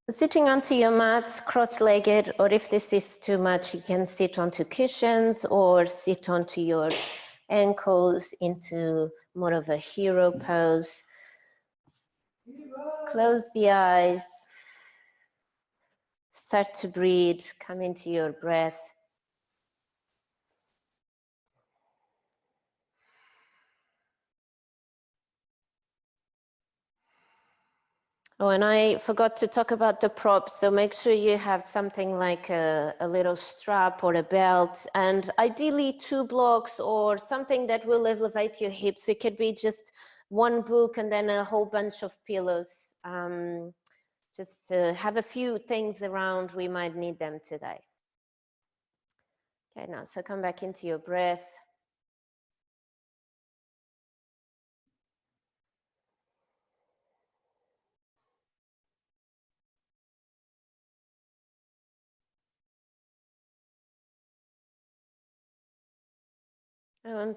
Sitting onto your mats, cross-legged, or if this is too much, you can sit onto cushions or sit onto your ankles into more of a hero pose. Close the eyes. Start to breathe, come into your breath. Oh, and I forgot to talk about the props, so make sure you have something like a little strap or a belt, and ideally 2 blocks or something that will elevate your hips. It could be just one book and then a whole bunch of pillows. Just have a few things around, we might need them today. Okay, now, so come back into your breath.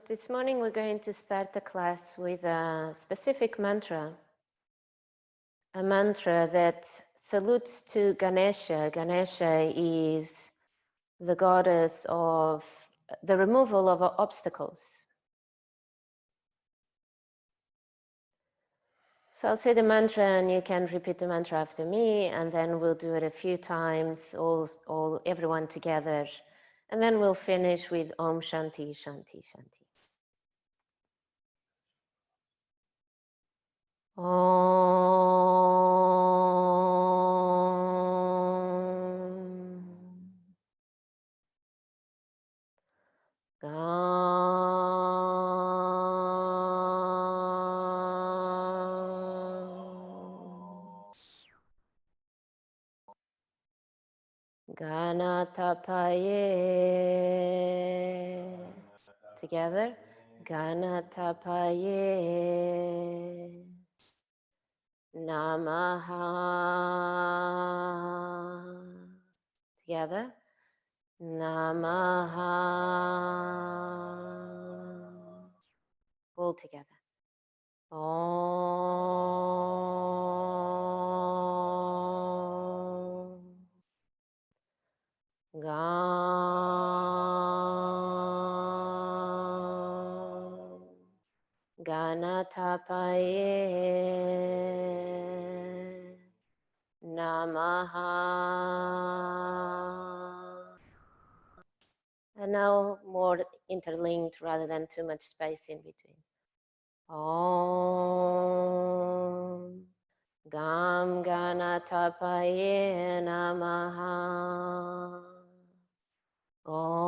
This morning we're going to start the class with a specific mantra. A mantra that salutes to Ganesha. Ganesha is the goddess of the removal of obstacles. So I'll say the mantra and you can repeat the mantra after me, and then we'll do it a few times, everyone together. And then we'll finish with Om Shanti, Shanti, Shanti. Ganatapaye. Together. Ganatapaye. Namaha. Together. Namaha. All together. Om. Ganatapaye Namaha. And now more interlinked rather than too much space in between. Om Gam Ganatapaye Namaha. Om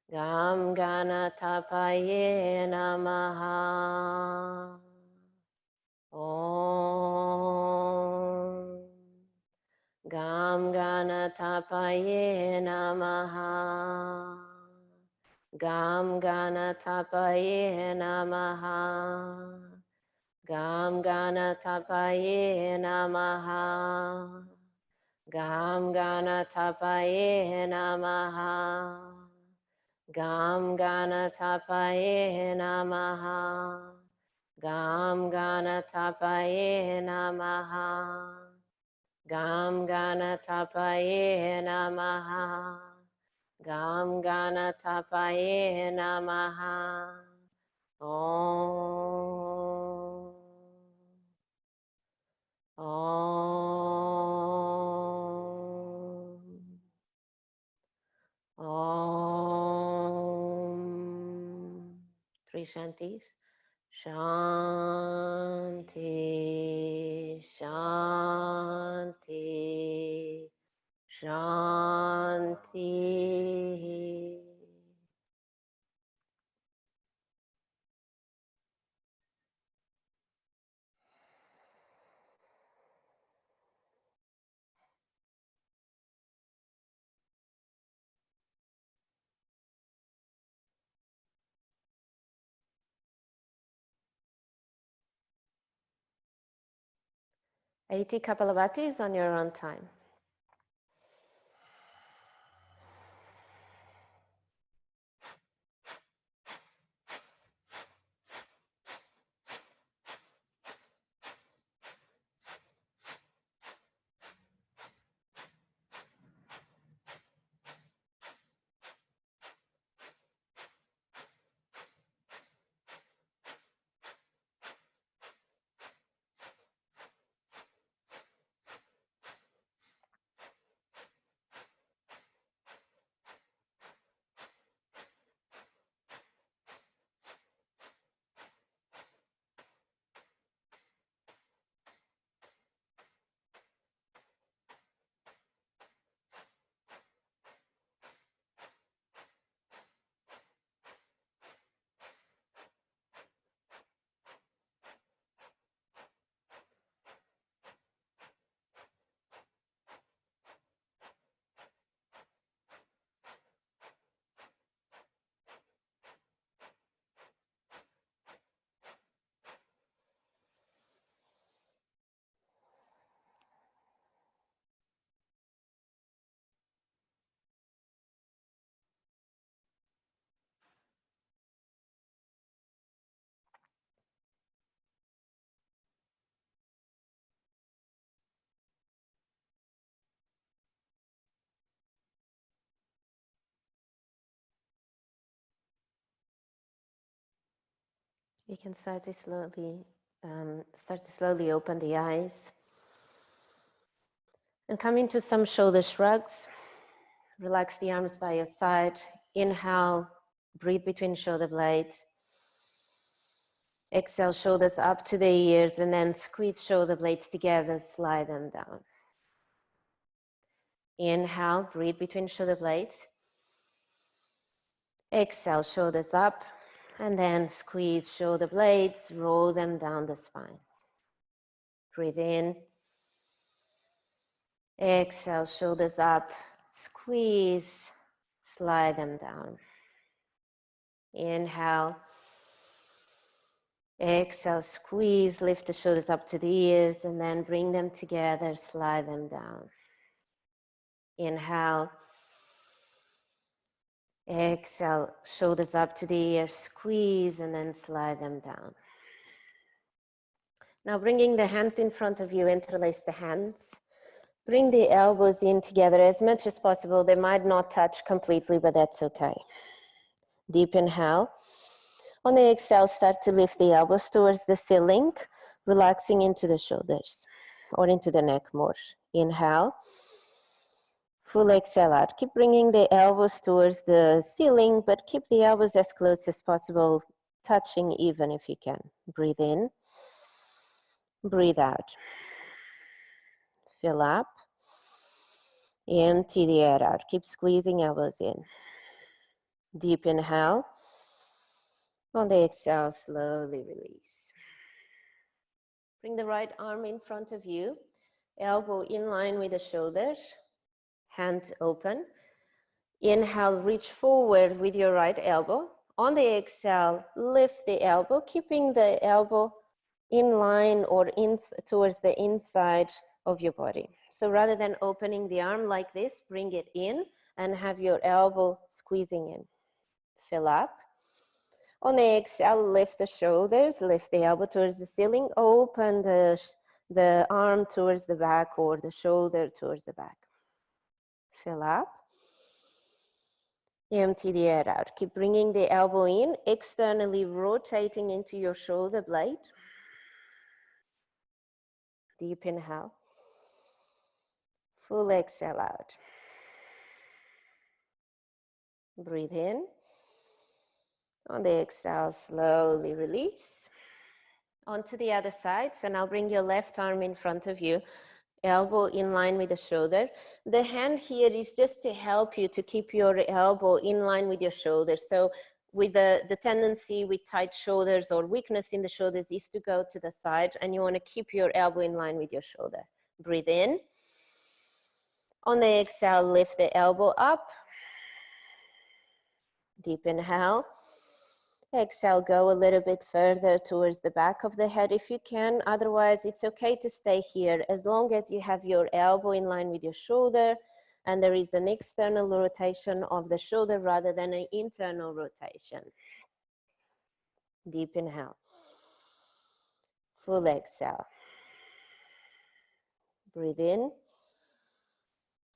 Gam Ganatapaye Namaha. Om Gam Ganatapaye Namaha. Gam Ganatapaye Namaha. Gam Ganatapaye Namaha. Gam Ganatapaye Namaha. Gam Ganatapaye Namaha. Gam Ganatapaye Namaha. Gam Ganatapaye Namaha. Gam Ganatapaye Namaha. Om. Om. Om. 3 Shantis. Shanti, Shanti, Shanti. Aiti Kapalabhati is on your own time. You can start to slowly open the eyes and come into some shoulder shrugs. Relax the arms by your side. Inhale, breathe between shoulder blades. Exhale, shoulders up to the ears, and then squeeze shoulder blades together, slide them down. Inhale, breathe between shoulder blades. Exhale, shoulders up, and then squeeze shoulder blades, roll them down the spine. Breathe in. Exhale, shoulders up, squeeze, slide them down. Inhale. Exhale, squeeze, lift the shoulders up to the ears, and then bring them together, slide them down. Inhale. Exhale, shoulders up to the ears, squeeze, and then slide them down. Now bringing the hands in front of you, interlace the hands. Bring the elbows in together as much as possible. They might not touch completely, but that's okay. Deep inhale. On the exhale, start to lift the elbows towards the ceiling, relaxing into the shoulders or into the neck more. Inhale. Full exhale out. Keep bringing the elbows towards the ceiling, but keep the elbows as close as possible, touching even if you can. Breathe in. Breathe out. Fill up. Empty the air out. Keep squeezing elbows in. Deep inhale. On the exhale, slowly release. Bring the right arm in front of you. Elbow in line with the shoulders. Hand open. Inhale, reach forward with your right elbow. On the exhale, lift the elbow, keeping the elbow in line or towards the inside of your body. So rather than opening the arm like this, bring it in and have your elbow squeezing in. Fill up. On the exhale, lift the shoulders, lift the elbow towards the ceiling, open the arm towards the back or the shoulder towards the back. Fill up. Empty the air out. Keep bringing the elbow in, externally rotating into your shoulder blade. Deep inhale. Full exhale out. Breathe in. On the exhale, slowly release. Onto the other side. So now bring your left arm in front of you. Elbow in line with the shoulder. The hand here is just to help you to keep your elbow in line with your shoulder. So with the tendency with tight shoulders or weakness in the shoulders is to go to the side, and you want to keep your elbow in line with your shoulder. Breathe in. On the exhale, lift the elbow up. Deep inhale. Exhale, go a little bit further towards the back of the head if you can. Otherwise, it's okay to stay here as long as you have your elbow in line with your shoulder and there is an external rotation of the shoulder rather than an internal rotation. Deep inhale. Full exhale. Breathe in.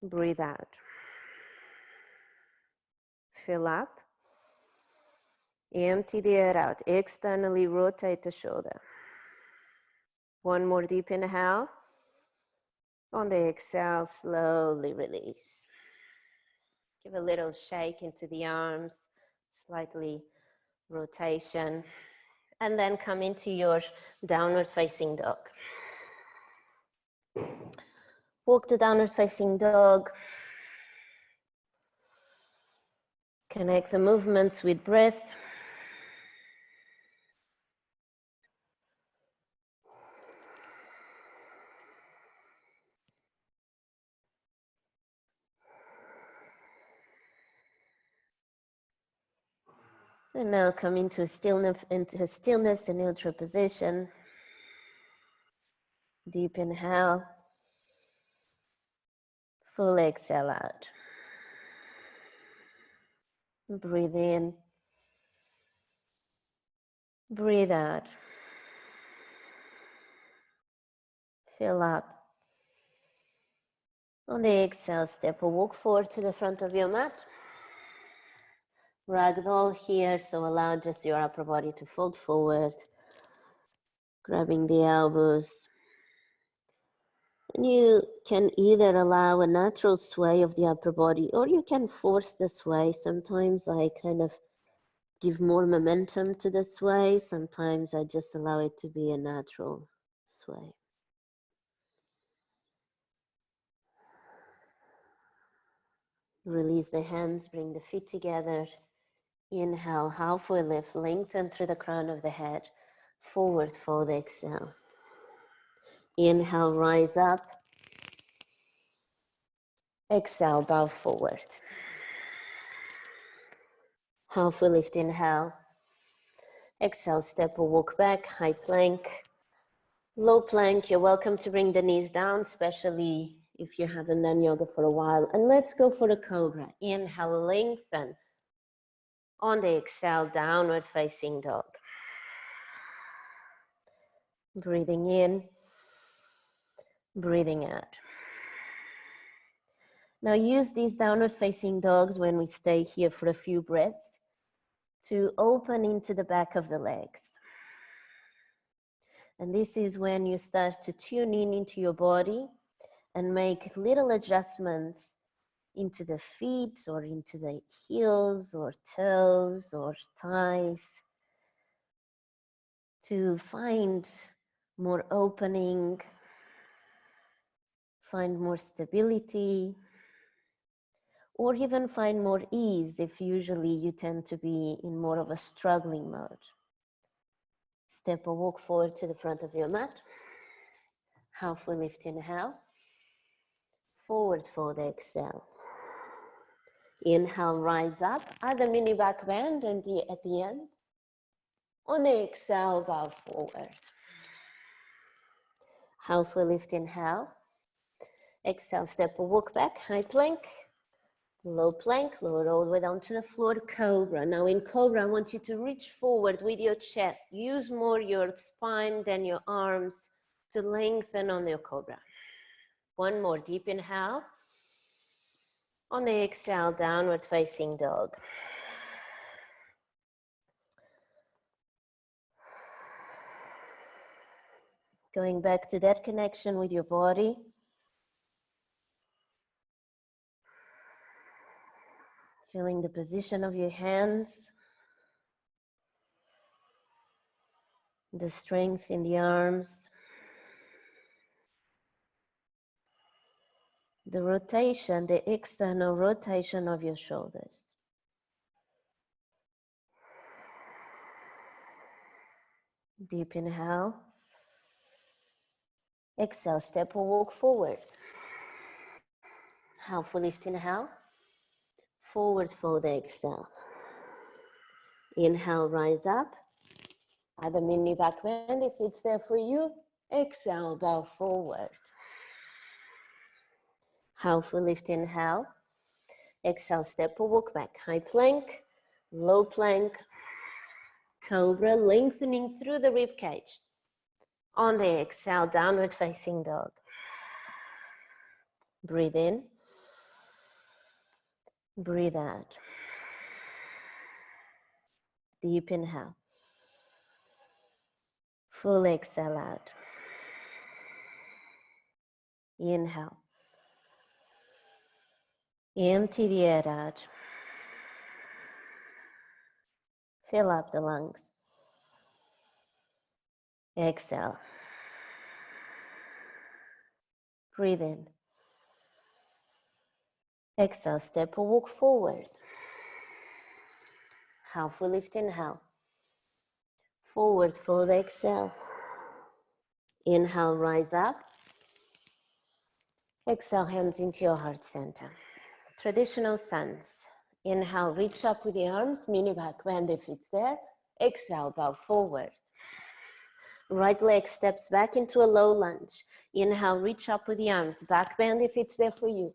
Breathe out. Fill up. Empty the air out. Externally rotate the shoulder. One more deep inhale. On the exhale, slowly release. Give a little shake into the arms, slightly rotation, and then come into your downward facing dog. Walk the downward facing dog. Connect the movements with breath. And now come into stillness, a neutral position. Deep inhale. Full exhale out. Breathe in. Breathe out. Fill up. On the exhale, step or walk forward to the front of your mat. Ragdoll here, so allow just your upper body to fold forward, grabbing the elbows. And you can either allow a natural sway of the upper body, or you can force the sway. Sometimes I kind of give more momentum to the sway. Sometimes I just allow it to be a natural sway. Release the hands, bring the feet together. Inhale, halfway lift, lengthen through the crown of the head. Forward fold, exhale. Inhale, rise up. Exhale, bow forward. Halfway lift, inhale. Exhale, step or walk back, high plank. Low plank, you're welcome to bring the knees down, especially if you haven't done yoga for a while. And let's go for a cobra. Inhale, lengthen. On the exhale, downward facing dog. Breathing in, breathing out. Now use these downward facing dogs when we stay here for a few breaths to open into the back of the legs. And this is when you start to tune in into your body and make little adjustments into the feet or into the heels or toes or thighs to find more opening, find more stability, or even find more ease if usually you tend to be in more of a struggling mode. Step or walk forward to the front of your mat. Halfway lift, inhale. Forward fold, exhale. Inhale, rise up. Add a mini back bend and at the end. On the exhale, bow forward. Halfway lift, inhale. Exhale, step or walk back, high plank. Low plank, lower all the way down to the floor, cobra. Now in cobra, I want you to reach forward with your chest. Use more your spine than your arms to lengthen on your cobra. One more, deep inhale. On the exhale, downward facing dog. Going back to that connection with your body. Feeling the position of your hands. The strength in the arms. The rotation, the external rotation of your shoulders. Deep inhale. Exhale, step or walk forward. Halfway lift, inhale. Forward fold, exhale. Inhale, rise up. Add a mini back bend if it's there for you. Exhale, bow forward. Halfway lift, inhale. Exhale, step or walk back. High plank, low plank, cobra, lengthening through the rib cage. On the exhale, downward facing dog. Breathe in. Breathe out. Deep inhale. Full exhale out. Inhale. Empty the air out. Fill up the lungs. Exhale. Breathe in. Exhale, step or walk forward. Halfway lift, inhale. Forward fold, exhale. Inhale, rise up. Exhale, hands into your heart center. Traditional stance. Inhale, reach up with the arms, mini back bend if it's there. Exhale, bow forward. Right leg steps back into a low lunge. Inhale, reach up with the arms, back bend if it's there for you.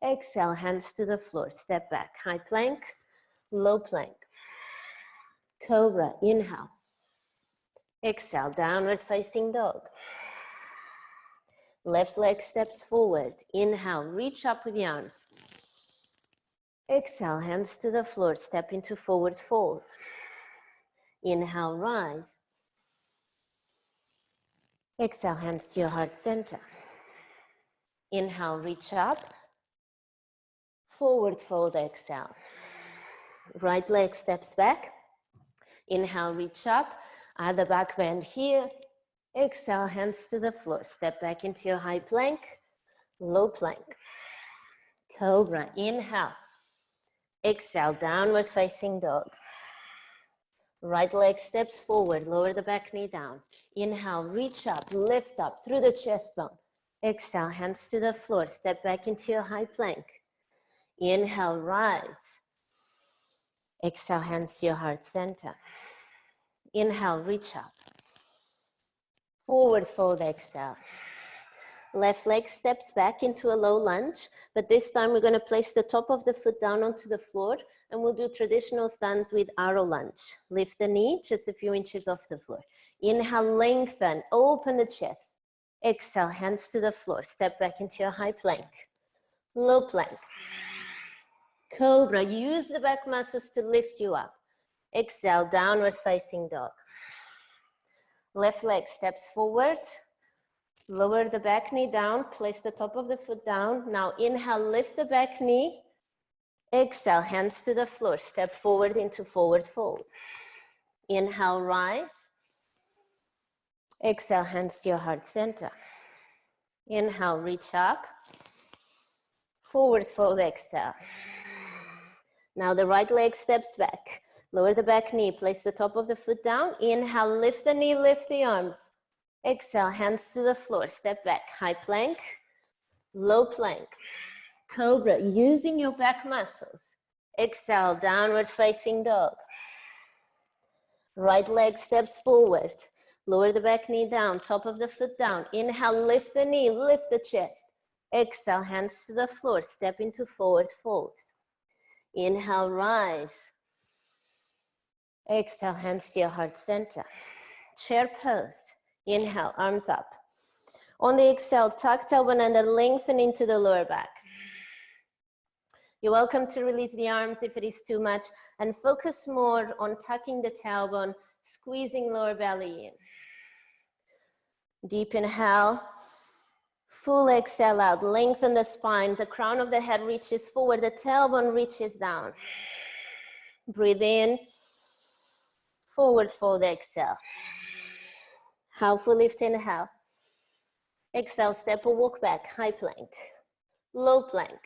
Exhale, hands to the floor, step back. High plank, low plank. Cobra, inhale. Exhale, downward facing dog. Left leg steps forward. Inhale, reach up with the arms. Exhale, hands to the floor, step into forward fold. Inhale, rise. Exhale, hands to your heart center. Inhale, reach up. Forward fold, exhale. Right leg steps back. Inhale, reach up. Other back bend here. Exhale, hands to the floor. Step back into your high plank. Low plank. Cobra. Inhale. Exhale, downward facing dog. Right leg steps forward. Lower the back knee down. Inhale, reach up, lift up through the chest bone. Exhale, hands to the floor. Step back into your high plank. Inhale, rise. Exhale, hands to your heart center. Inhale, reach up. Forward fold, exhale. Left leg steps back into a low lunge, but this time we're going to place the top of the foot down onto the floor, and we'll do traditional stance with arrow lunge. Lift the knee just a few inches off the floor. Inhale, lengthen, open the chest. Exhale, hands to the floor. Step back into your high plank. Low plank. Cobra, use the back muscles to lift you up. Exhale, downward facing dog. Left leg steps forward. Lower the back knee down, place the top of the foot down. Now inhale, lift the back knee. Exhale, hands to the floor. Step forward into forward fold. Inhale, rise. Exhale, hands to your heart center. Inhale, reach up. Forward fold, exhale. Now the right leg steps back. Lower the back knee, place the top of the foot down. Inhale, lift the knee, lift the arms. Exhale, hands to the floor, step back. High plank, low plank. Cobra, using your back muscles. Exhale, downward facing dog. Right leg steps forward. Lower the back knee down, top of the foot down. Inhale, lift the knee, lift the chest. Exhale, hands to the floor, step into forward folds. Inhale, rise. Exhale, hands to your heart center. Chair pose. Inhale, arms up. On the exhale, tuck tailbone under, lengthen into the lower back. You're welcome to release the arms if it is too much, and focus more on tucking the tailbone, squeezing lower belly in. Deep inhale, full exhale out, lengthen the spine, the crown of the head reaches forward, the tailbone reaches down. Breathe in, forward fold, exhale. Half lift, inhale. Exhale, step or walk back, high plank, low plank.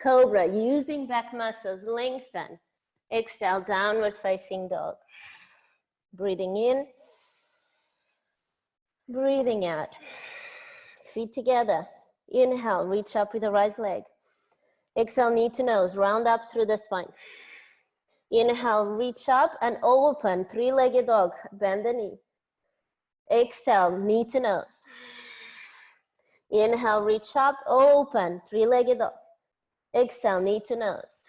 Cobra, using back muscles, lengthen. Exhale, downward facing dog. Breathing in, breathing out. Feet together. Inhale, reach up with the right leg. Exhale, knee to nose, round up through the spine. Inhale, reach up and open, three-legged dog, bend the knee. Exhale, knee to nose. Inhale, reach up, open, three-legged dog. Exhale, knee to nose.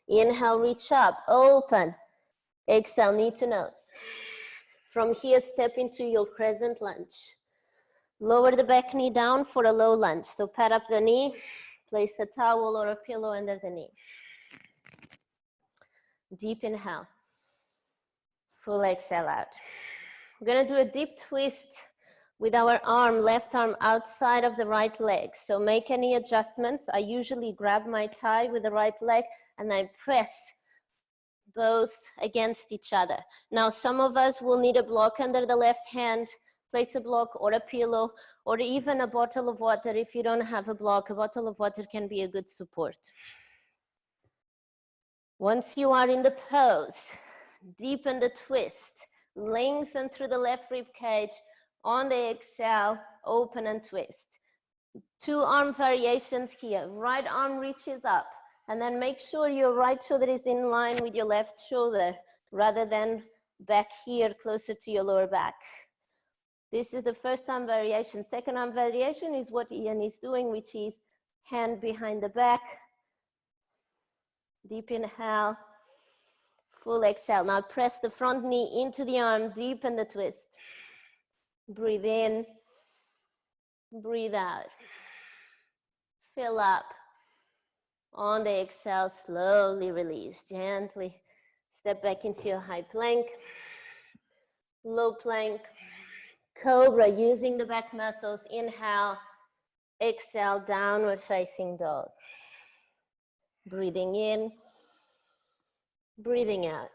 Inhale, reach up, open. Exhale, knee to nose. From here, step into your crescent lunge. Lower the back knee down for a low lunge. So pat up the knee, place a towel or a pillow under the knee. Deep inhale. Full exhale out. We're gonna do a deep twist with our arm, left arm outside of the right leg. So make any adjustments. I usually grab my thigh with the right leg and I press both against each other. Now, some of us will need a block under the left hand, place a block or a pillow, or even a bottle of water. If you don't have a block, a bottle of water can be a good support. Once you are in the pose, deepen the twist, lengthen through the left rib cage. On the exhale, open and twist. Two arm variations here. Right arm reaches up, and then make sure your right shoulder is in line with your left shoulder rather than back here closer to your lower back. This is the first arm variation. Second arm variation is what Ian is doing, which is hand behind the back. Deep inhale, full exhale. Now press the front knee into the arm, deepen the twist. Breathe in, breathe out. Fill up. On the exhale, slowly release, gently. Step back into your high plank, low plank, cobra, using the back muscles. Inhale, exhale, downward facing dog. Breathing in, breathing out.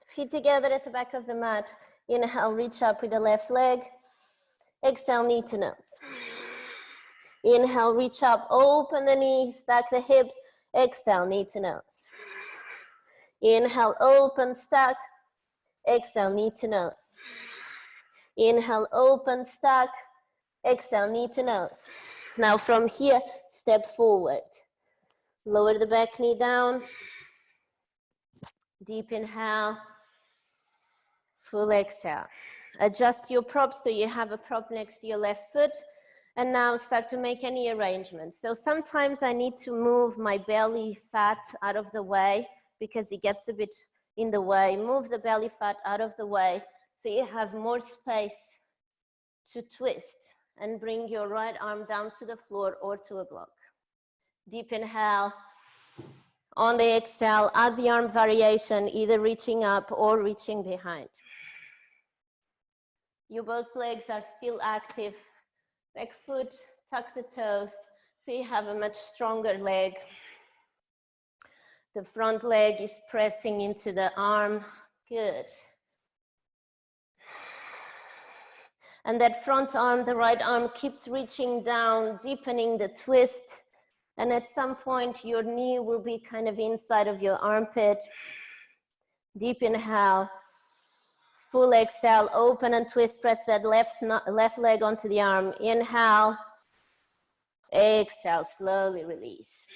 Feet together at the back of the mat. Inhale, reach up with the left leg. Exhale, knee to nose. Inhale, reach up, open the knee, stack the hips. Exhale, knee to nose. Inhale, open, stack. Exhale, knee to nose. Inhale, open, stack. Exhale, knee to nose. Now from here, step forward. Lower the back knee down. Deep inhale. Full exhale. Adjust your props so you have a prop next to your left foot. And now start to make any arrangements. So sometimes I need to move my belly fat out of the way because it gets a bit in the way. Move the belly fat out of the way so you have more space to twist and bring your right arm down to the floor or to a block. Deep inhale. On the exhale, add the arm variation, either reaching up or reaching behind. Your both legs are still active. Back foot, tuck the toes, so you have a much stronger leg. The front leg is pressing into the arm. Good. And that front arm, the right arm, keeps reaching down, deepening the twist. And at some point, your knee will be kind of inside of your armpit. Deep inhale. Full exhale, open and twist, press that left leg onto the arm. Inhale, exhale, slowly release.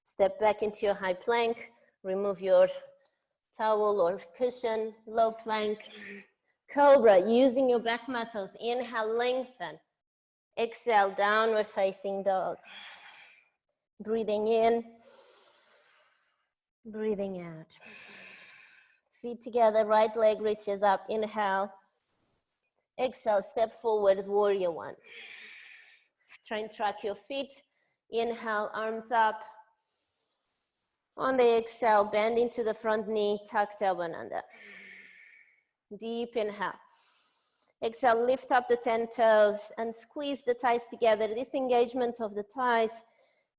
Step back into your high plank, remove your towel or cushion, low plank. Cobra, using your back muscles. Inhale, lengthen. Exhale, downward facing dog. Breathing in, breathing out. Feet together, right leg reaches up. Inhale. Exhale, step forward, warrior one. Try and track your feet. Inhale, arms up. On the exhale, bend into the front knee, tuck tailbone under. Deep inhale. Exhale, lift up the 10 toes and squeeze the thighs together. This engagement of the thighs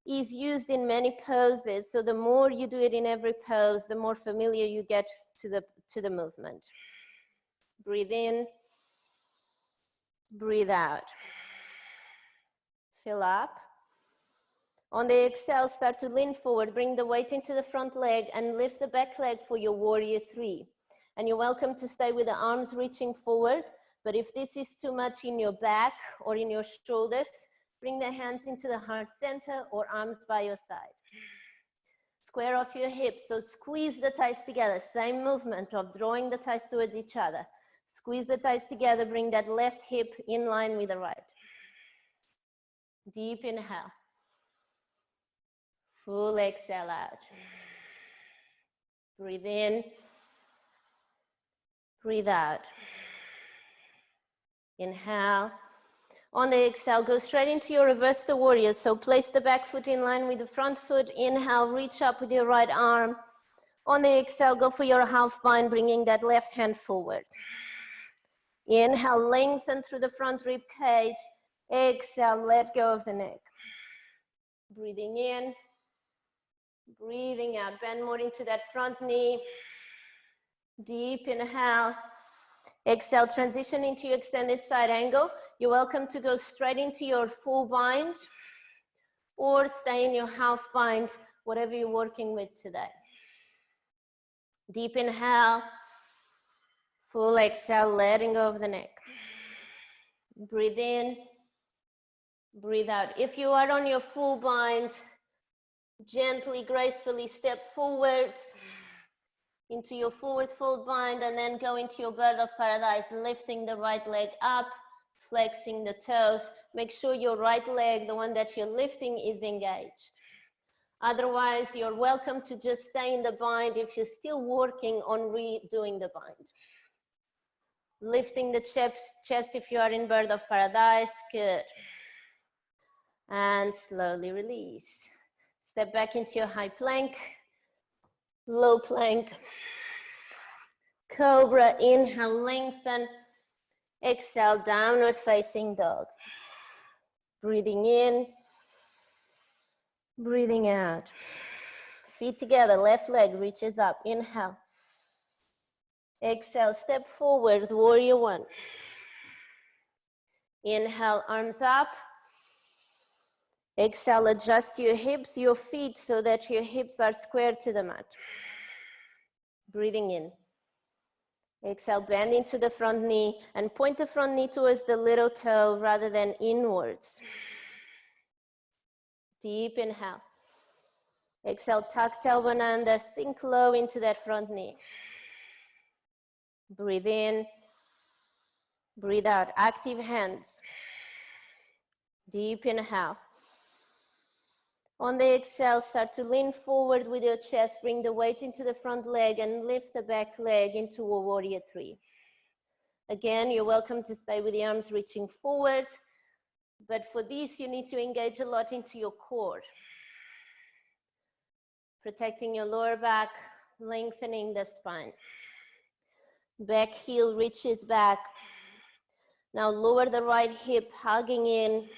is used in many poses, so the more you do it in every pose, the more familiar you get to the movement. Breathe in, breathe out. Fill up. On the exhale, start to lean forward, bring the weight into the front leg and lift the back leg for your warrior three. And you're welcome to stay with the arms reaching forward, but if this is too much in your back or in your shoulders, bring the hands into the heart center or arms by your side. Square off your hips, so squeeze the thighs together. Same movement of drawing the thighs towards each other. Squeeze the thighs together, bring that left hip in line with the right. Deep inhale. Full exhale out. Breathe in. Breathe out. Inhale. On the exhale, go straight into your reverse the warrior. So place the back foot in line with the front foot. Inhale, reach up with your right arm. On the exhale, go for your half bind, bringing that left hand forward. Inhale, lengthen through the front rib cage. Exhale, let go of the neck. Breathing in, breathing out. Bend more into that front knee. Deep inhale. Exhale, transition into your extended side angle. You're welcome to go straight into your full bind or stay in your half bind, whatever you're working with today. Deep inhale, full exhale, letting go of the neck. Breathe in, breathe out. If you are on your full bind, gently, gracefully step forward into your forward fold bind and then go into your bird of paradise, lifting the right leg up, flexing the toes. Make sure your right leg, the one that you're lifting, is engaged. Otherwise, you're welcome to just stay in the bind if you're still working on redoing the bind. Lifting the chest if you are in bird of paradise. Good. And slowly release. Step back into your high plank, low plank, cobra. Inhale, lengthen. Exhale, downward facing dog. Breathing in, breathing out. Feet together, left leg reaches up. Inhale. Exhale, step forward, warrior one. Inhale, arms up. Exhale, adjust your hips, your feet, so that your hips are square to the mat. Breathing in. Exhale, bend into the front knee and point the front knee towards the little toe rather than inwards. Deep inhale. Exhale, tuck tailbone under, sink low into that front knee. Breathe in, breathe out, active hands. Deep inhale. On the exhale, start to lean forward with your chest, bring the weight into the front leg and lift the back leg into a warrior three. Again, you're welcome to stay with the arms reaching forward, but for this, you need to engage a lot into your core. Protecting your lower back, lengthening the spine. Back heel reaches back. Now lower the right hip, hugging in.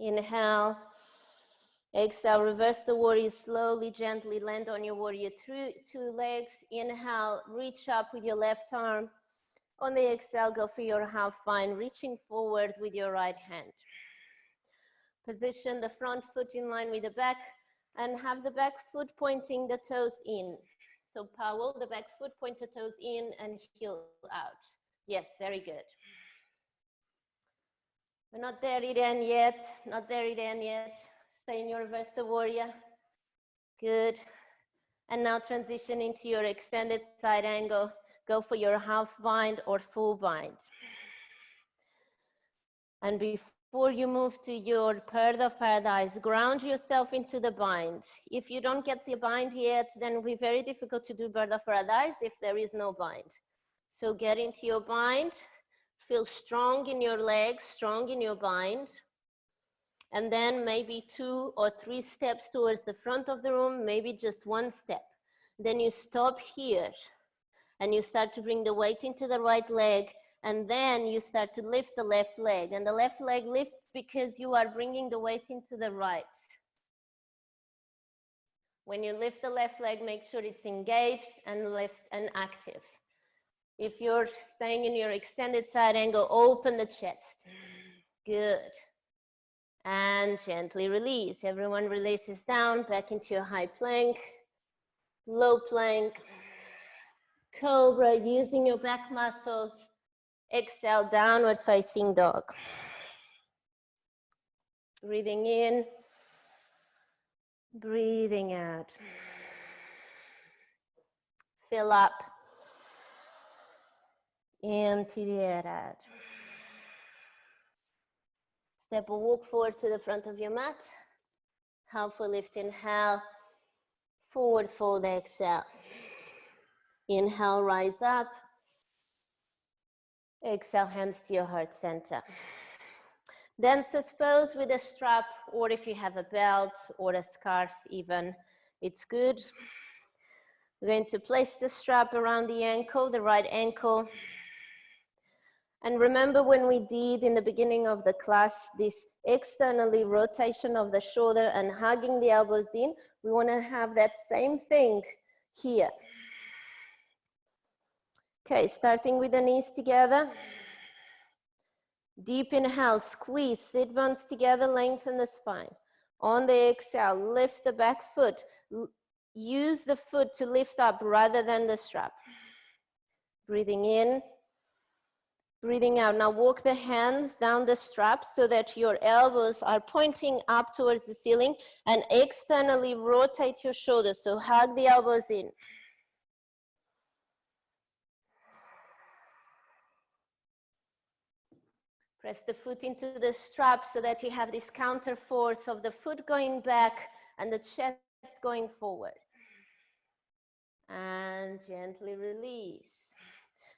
Inhale. Exhale, reverse the warrior slowly, gently land on your warrior two legs. Inhale, reach up with your left arm. On the exhale, go for your half bind, reaching forward with your right hand. Position the front foot in line with the back and have the back foot pointing the toes in. So Powell, the back foot, point the toes in and heel out. Yes, very good. We're not there again yet, not there again yet. Stay in your reverse the warrior. Good. And now transition into your extended side angle. Go for your half bind or full bind. And before you move to your bird of paradise, ground yourself into the bind. If you don't get the bind yet, then it will be very difficult to do bird of paradise if there is no bind. So get into your bind. Feel strong in your legs, strong in your bind. And then maybe 2 or 3 steps towards the front of the room, maybe just 1 step. Then you stop here and you start to bring the weight into the right leg, and then you start to lift the left leg. And the left leg lifts because you are bringing the weight into the right. When you lift the left leg, make sure it's engaged and lift and active. If you're staying in your extended side angle, open the chest. Good. And gently release. Everyone releases down, back into your high plank, low plank, cobra, using your back muscles. Exhale, downward facing dog. Breathing in, breathing out. Fill up. Empty the air out. Step or walk forward to the front of your mat. Halfway lift, inhale. Forward fold, exhale. Inhale, rise up. Exhale, hands to your heart center. Then suppose with a strap, or if you have a belt or a scarf even, it's good. We're going to place the strap around the ankle, the right ankle. And remember when we did in the beginning of the class, this externally rotation of the shoulder and hugging the elbows in, we want to have that same thing here. Okay, starting with the knees together. Deep inhale, squeeze, sit bones together, lengthen the spine. On the exhale, lift the back foot. Use the foot to lift up rather than the strap. Breathing in. Breathing out. Now walk the hands down the strap so that your elbows are pointing up towards the ceiling, and externally rotate your shoulders. So hug the elbows in. Press the foot into the strap so that you have this counter force of the foot going back and the chest going forward. And gently release.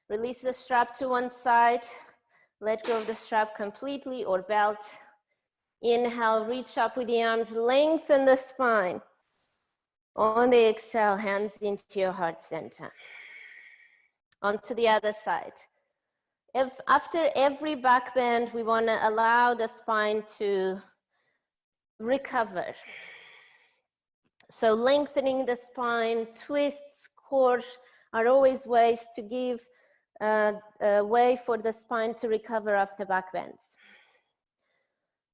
Release the strap to one side. Let go of the strap completely or belt. Inhale, reach up with the arms, lengthen the spine. On the exhale, hands into your heart center. Onto the other side. After every back bend, we want to allow the spine to recover. So lengthening the spine, twists, core are always ways to give a way for the spine to recover after back bends.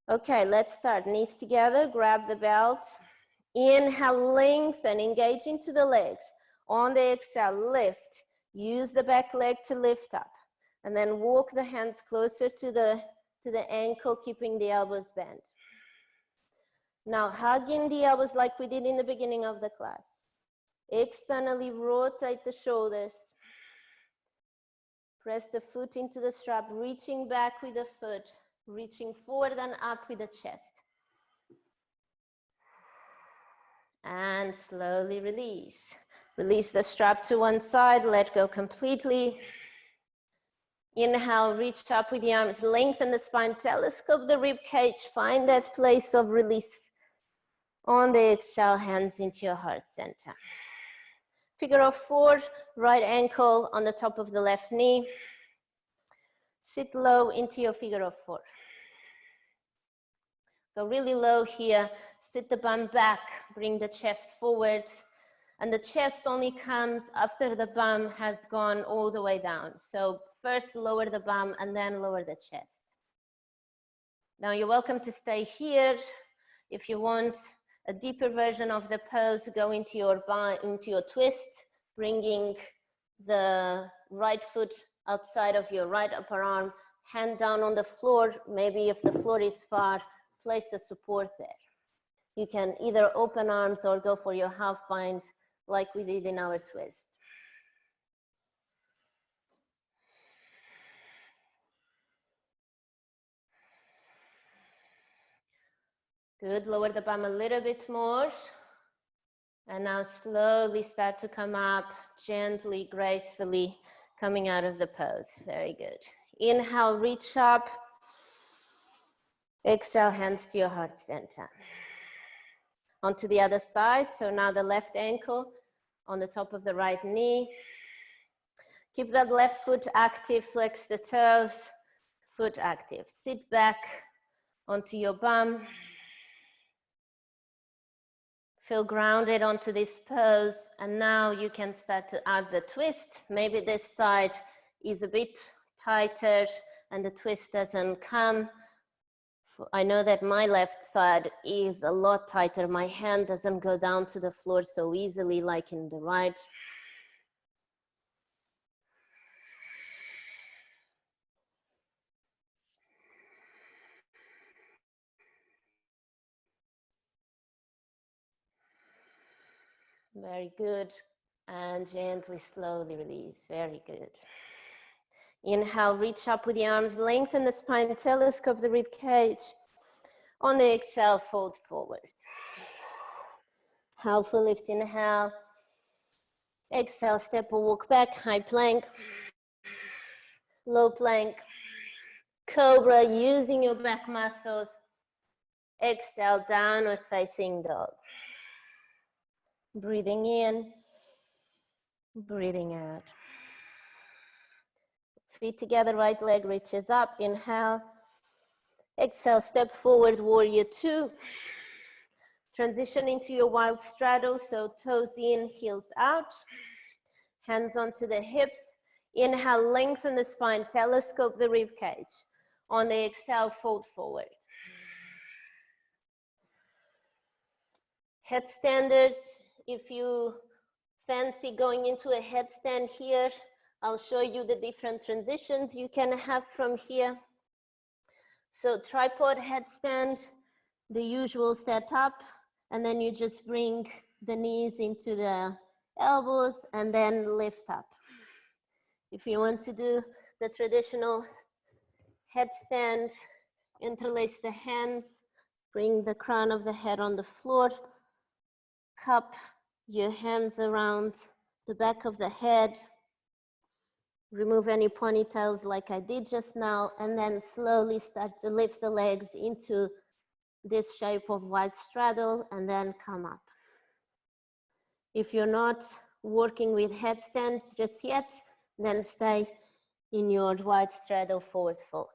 Okay, let's start. Knees together, grab the belt. Inhale, lengthen, engage into the legs. On the exhale, lift. Use the back leg to lift up. And then walk the hands closer to the ankle, keeping the elbows bent. Now, hugging the elbows like we did in the beginning of the class. Externally rotate the shoulders. Press the foot into the strap, reaching back with the foot, reaching forward and up with the chest. And slowly release. Release the strap to one side, let go completely. Inhale, reach up with the arms, lengthen the spine, telescope the rib cage, find that place of release. On the exhale, hands into your heart center. Figure of four, right ankle on the top of the left knee. Sit low into your figure of four. Go really low here, sit the bum back, bring the chest forward. And the chest only comes after the bum has gone all the way down. So first lower the bum and then lower the chest. Now you're welcome to stay here. If you want a deeper version of the pose, go into your twist, bringing the right foot outside of your right upper arm, hand down on the floor. Maybe if the floor is far, place the support there. You can either open arms or go for your half bind like we did in our twist. Good, lower the bum a little bit more. And now slowly start to come up, gently, gracefully, coming out of the pose. Very good. Inhale, reach up. Exhale, hands to your heart center. Onto the other side. So now the left ankle on the top of the right knee. Keep that left foot active, flex the toes, foot active. Sit back onto your bum. Feel grounded onto this pose, and now you can start to add the twist. Maybe this side is a bit tighter and the twist doesn't come. I know that my left side is a lot tighter. My hand doesn't go down to the floor so easily like in the right. Very good. And gently, slowly release. Very good. Inhale, reach up with the arms, lengthen the spine, telescope the rib cage. On the exhale, fold forward. Half a lift, inhale. Exhale, step or walk back, high plank. Low plank. Cobra, using your back muscles. Exhale, downward facing dog. Breathing in, breathing out. Feet together, right leg reaches up, inhale. Exhale, step forward, warrior two. Transition into your wild straddle, so toes in, heels out. Hands onto the hips. Inhale, lengthen the spine, telescope the rib cage. On the exhale, fold forward. Headstanders, if you fancy going into a headstand here, I'll show you the different transitions you can have from here. So tripod headstand, the usual setup, and then you just bring the knees into the elbows and then lift up. If you want to do the traditional headstand, interlace the hands, bring the crown of the head on the floor, cup your hands around the back of the head, remove any ponytails like I did just now, and then slowly start to lift the legs into this shape of wide straddle and then come up. If you're not working with headstands just yet, then stay in your wide straddle forward fold.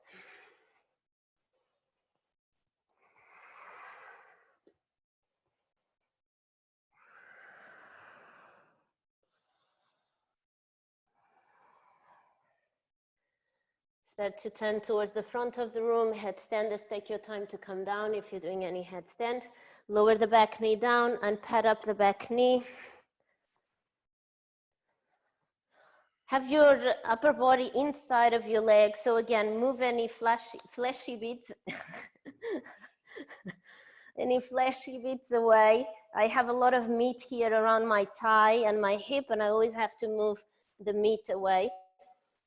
Start to turn towards the front of the room. Headstanders, take your time to come down if you're doing any headstand. Lower the back knee down and pad up the back knee. Have your upper body inside of your leg. So again, move any fleshy bits, any fleshy bits away. I have a lot of meat here around my thigh and my hip, and I always have to move the meat away.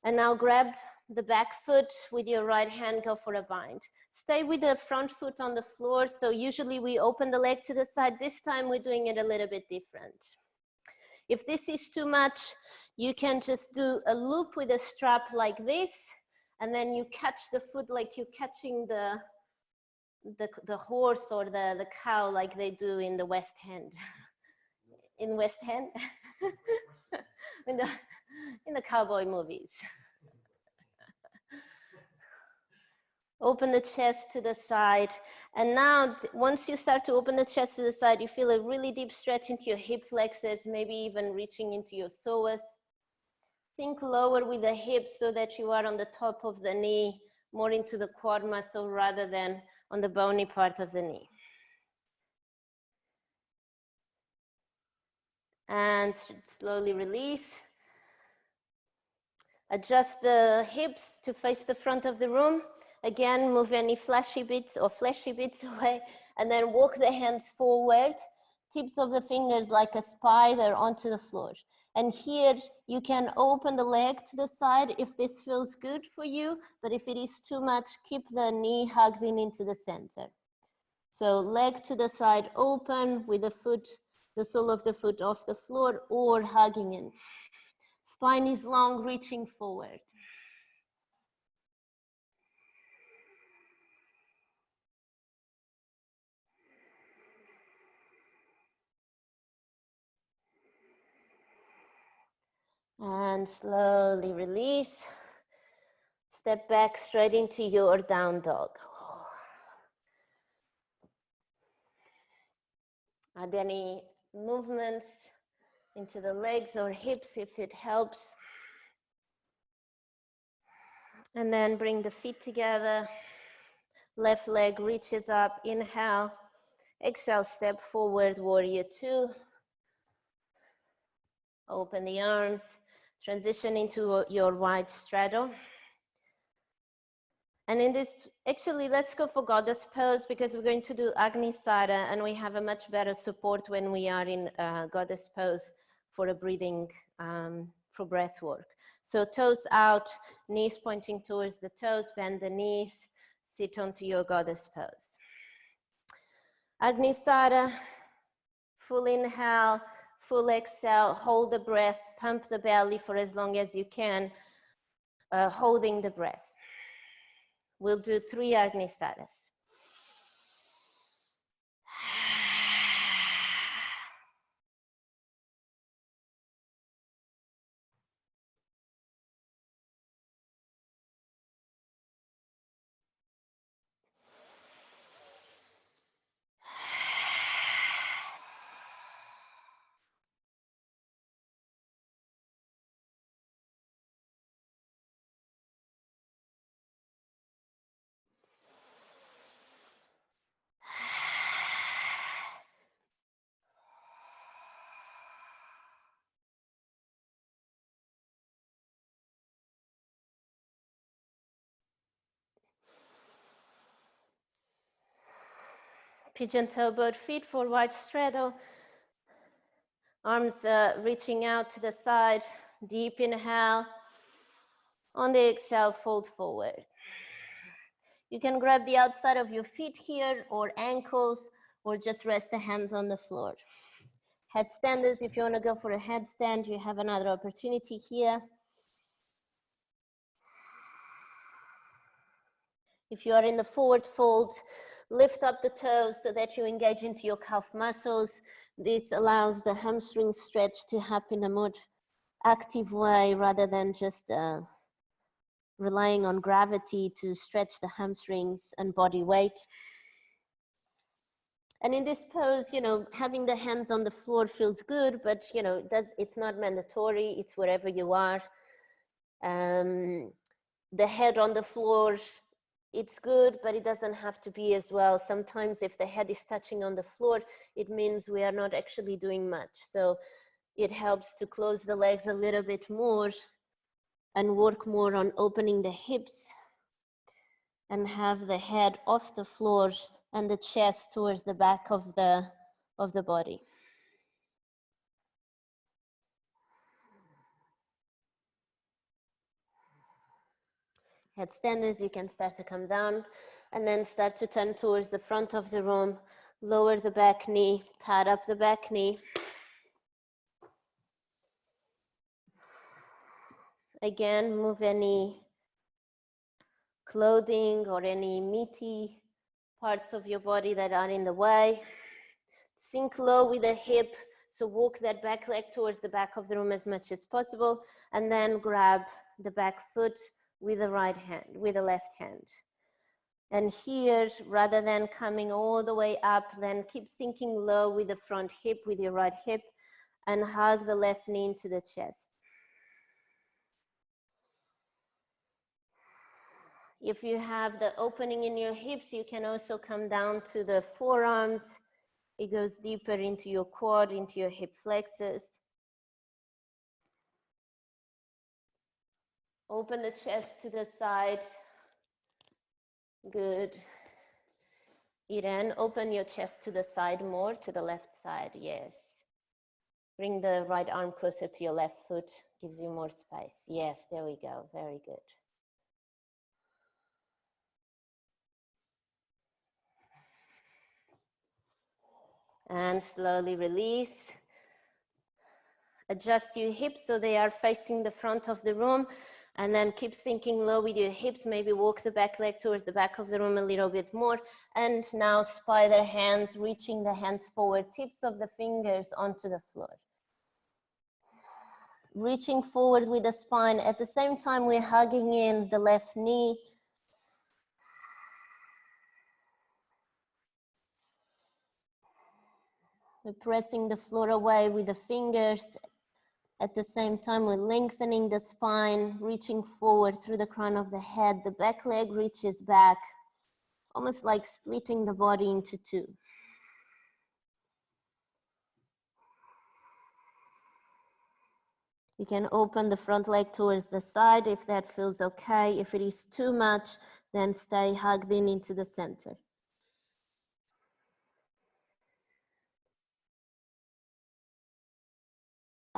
And now grab the back foot with your right hand, go for a bind. Stay with the front foot on the floor. So usually we open the leg to the side. This time we're doing it a little bit different. If this is too much, you can just do a loop with a strap like this, and then you catch the foot like you're catching the horse or the cow like they do in the West End. In West End? in the cowboy movies. Open the chest to the side. And now, once you start to open the chest to the side, you feel a really deep stretch into your hip flexors, maybe even reaching into your psoas. Sink lower with the hips so that you are on the top of the knee, more into the quad muscle rather than on the bony part of the knee. And slowly release. Adjust the hips to face the front of the room. Again, move any fleshy bits away, and then walk the hands forward, tips of the fingers like a spider onto the floor. And here you can open the leg to the side if this feels good for you, but if it is too much, keep the knee hugged in into the center. So leg to the side open with the foot, the sole of the foot off the floor or hugging in. Spine is long, reaching forward. And slowly release. Step back straight into your down dog. Add any movements into the legs or hips if it helps. And then bring the feet together. Left leg reaches up, inhale. Exhale, step forward, warrior two. Open the arms, transition into your wide straddle. And in this, actually, let's go for goddess pose because we're going to do Agni Sada, and we have a much better support when we are in goddess pose for a breathing, for breath work. So toes out, knees pointing towards the toes, bend the knees, sit onto your goddess pose. Agni Sada, full inhale, full exhale, hold the breath, pump the belly for as long as you can, holding the breath. We'll do 3 Agni Sadas. Pigeon toe both feet for wide straddle. Arms reaching out to the side. Deep inhale. On the exhale, fold forward. You can grab the outside of your feet here or ankles, or just rest the hands on the floor. Headstanders, if you want to go for a headstand, you have another opportunity here. If you are in the forward fold, lift up the toes so that you engage into your calf muscles. This allows the hamstring stretch to happen in a more active way rather than just relying on gravity to stretch the hamstrings and body weight. And in this pose, you know, having the hands on the floor feels good, but you know, it's not mandatory, it's wherever you are. The head on the floor, it's good, but it doesn't have to be as well. Sometimes if the head is touching on the floor, it means we are not actually doing much. So it helps to close the legs a little bit more and work more on opening the hips and have the head off the floor and the chest towards the back of the body. Headstanders, you can start to come down and then start to turn towards the front of the room, lower the back knee, pad up the back knee. Again, move any clothing or any meaty parts of your body that are in the way. Sink low with the hip, so walk that back leg towards the back of the room as much as possible, and then grab the back foot with the right hand, with the left hand. And here, rather than coming all the way up, then keep sinking low with the front hip, with your right hip, and hug the left knee into the chest. If you have the opening in your hips, you can also come down to the forearms. It goes deeper into your quad, into your hip flexors. Open the chest to the side. Good. Then open your chest to the side more, to the left side, yes. Bring the right arm closer to your left foot, gives you more space. Yes, there we go, very good. And slowly release. Adjust your hips so they are facing the front of the room, and then keep sinking low with your hips. Maybe walk the back leg towards the back of the room a little bit more. And now spider hands, reaching the hands forward, tips of the fingers onto the floor. Reaching forward with the spine. At the same time, we're hugging in the left knee. We're pressing the floor away with the fingers. At the same time, we're lengthening the spine, reaching forward through the crown of the head. The back leg reaches back, almost like splitting the body into two. You can open the front leg towards the side if that feels okay. If it is too much, then stay hugged in into the center.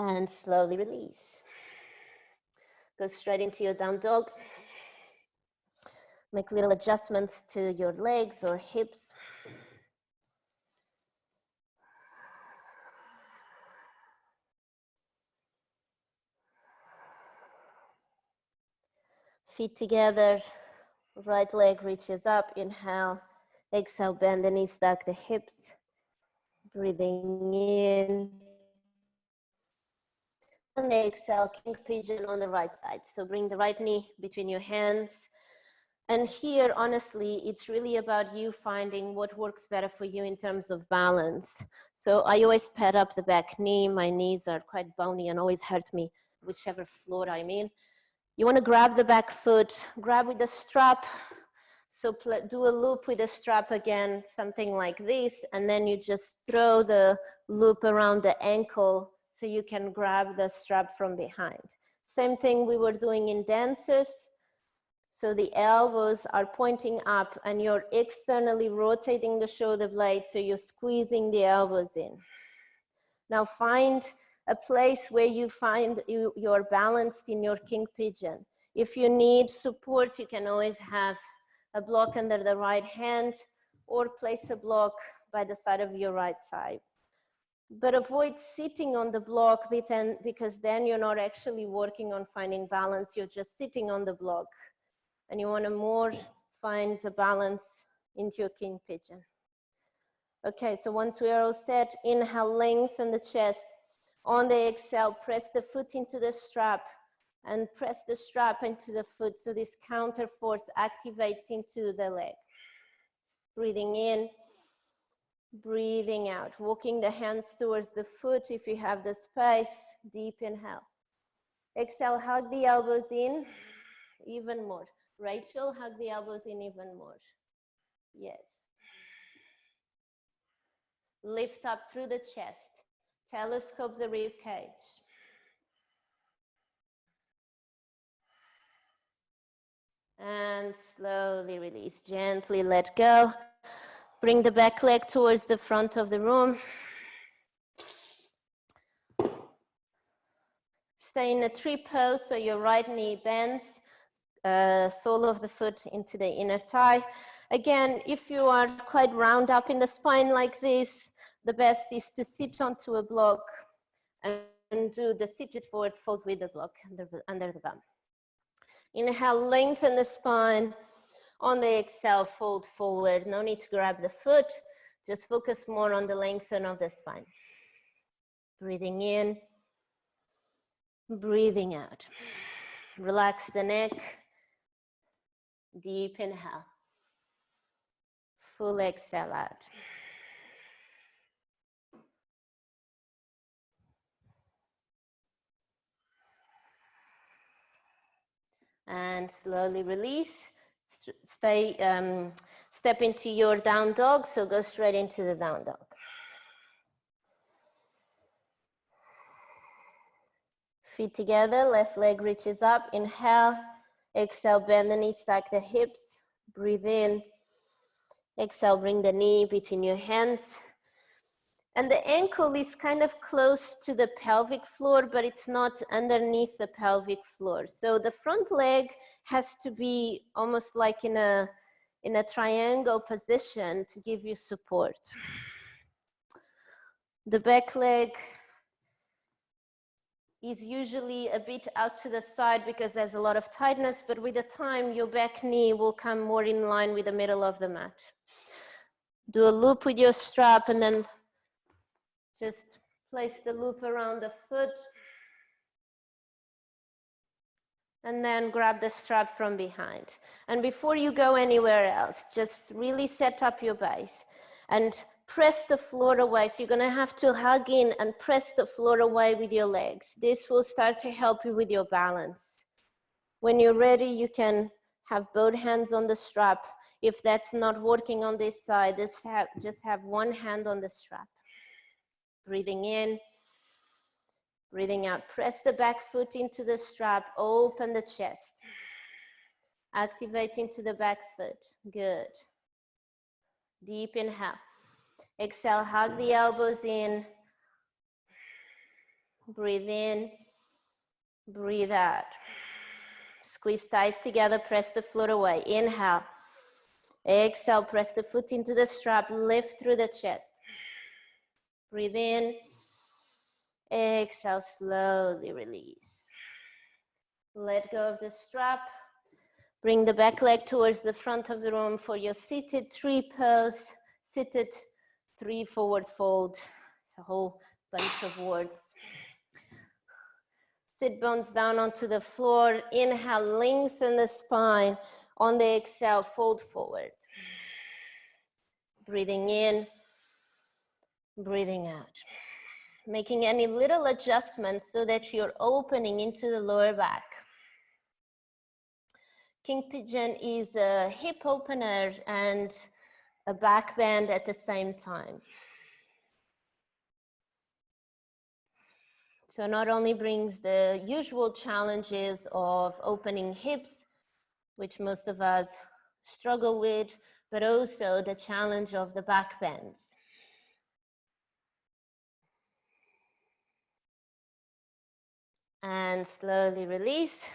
And slowly release. Go straight into your down dog. Make little adjustments to your legs or hips. Feet together, right leg reaches up, inhale, exhale, bend the knees, stack the hips, breathing in. And exhale, king pigeon on the right side. So bring the right knee between your hands. And here, honestly, it's really about you finding what works better for you in terms of balance. So I always pad up the back knee. My knees are quite bony and always hurt me, whichever floor I'm in. You want to grab the back foot, grab with the strap. So do a loop with the strap again, something like this. And then you just throw the loop around the ankle so you can grab the strap from behind. Same thing we were doing in dancers. So the elbows are pointing up and you're externally rotating the shoulder blade, so you're squeezing the elbows in. Now find a place where you find you're balanced in your king pigeon. If you need support, you can always have a block under the right hand or place a block by the side of your right thigh. But avoid sitting on the block because then you're not actually working on finding balance, you're just sitting on the block. And you want to more find the balance into your king pigeon. Okay, so once we are all set, inhale, lengthen the chest. On the exhale, press the foot into the strap and press the strap into the foot so this counter force activates into the leg. Breathing in, breathing out, walking the hands towards the foot if you have the space. Deep inhale. Exhale, hug the elbows in even more. Rachel, hug the elbows in even more. Yes. Lift up through the chest. Telescope the rib cage. And slowly release. Gently let go. Bring the back leg towards the front of the room. Stay in a tree pose so your right knee bends, sole of the foot into the inner thigh. Again, if you are quite round up in the spine like this, the best is to sit onto a block and do the seated forward fold with the block under the bum. Inhale, lengthen the spine. On the exhale, fold forward. No need to grab the foot. Just focus more on the lengthen of the spine. Breathing in, breathing out. Relax the neck. Deep inhale. Full exhale out. And slowly release. Step into your down dog, so go straight into the down dog. Feet together, left leg reaches up, inhale, exhale, bend the knees, stack the hips, breathe in, exhale, bring the knee between your hands. And the ankle is kind of close to the pelvic floor, but it's not underneath the pelvic floor. So the front leg has to be almost like in a triangle position to give you support. The back leg is usually a bit out to the side because there's a lot of tightness, but with the time, your back knee will come more in line with the middle of the mat. Do a loop with your strap and then just place the loop around the foot. And then grab the strap from behind. And before you go anywhere else, just really set up your base and press the floor away. So you're gonna have to hug in and press the floor away with your legs. This will start to help you with your balance. When you're ready, you can have both hands on the strap. If that's not working on this side, just have one hand on the strap. Breathing in, breathing out. Press the back foot into the strap, open the chest. Activate into the back foot, good. Deep inhale. Exhale, hug the elbows in. Breathe in, breathe out. Squeeze thighs together, press the floor away. Inhale. Exhale, press the foot into the strap, lift through the chest. Breathe in. Exhale, slowly release. Let go of the strap. Bring the back leg towards the front of the room for your seated tree pose. Seated three forward fold. It's a whole bunch of words. Sit bones down onto the floor. Inhale, lengthen the spine. On the exhale, fold forward. Breathing in, breathing out. Making any little adjustments so that you're opening into the lower back. King Pigeon is a hip opener and a back bend at the same time. So not only brings the usual challenges of opening hips, which most of us struggle with, but also the challenge of the back bends. And slowly release.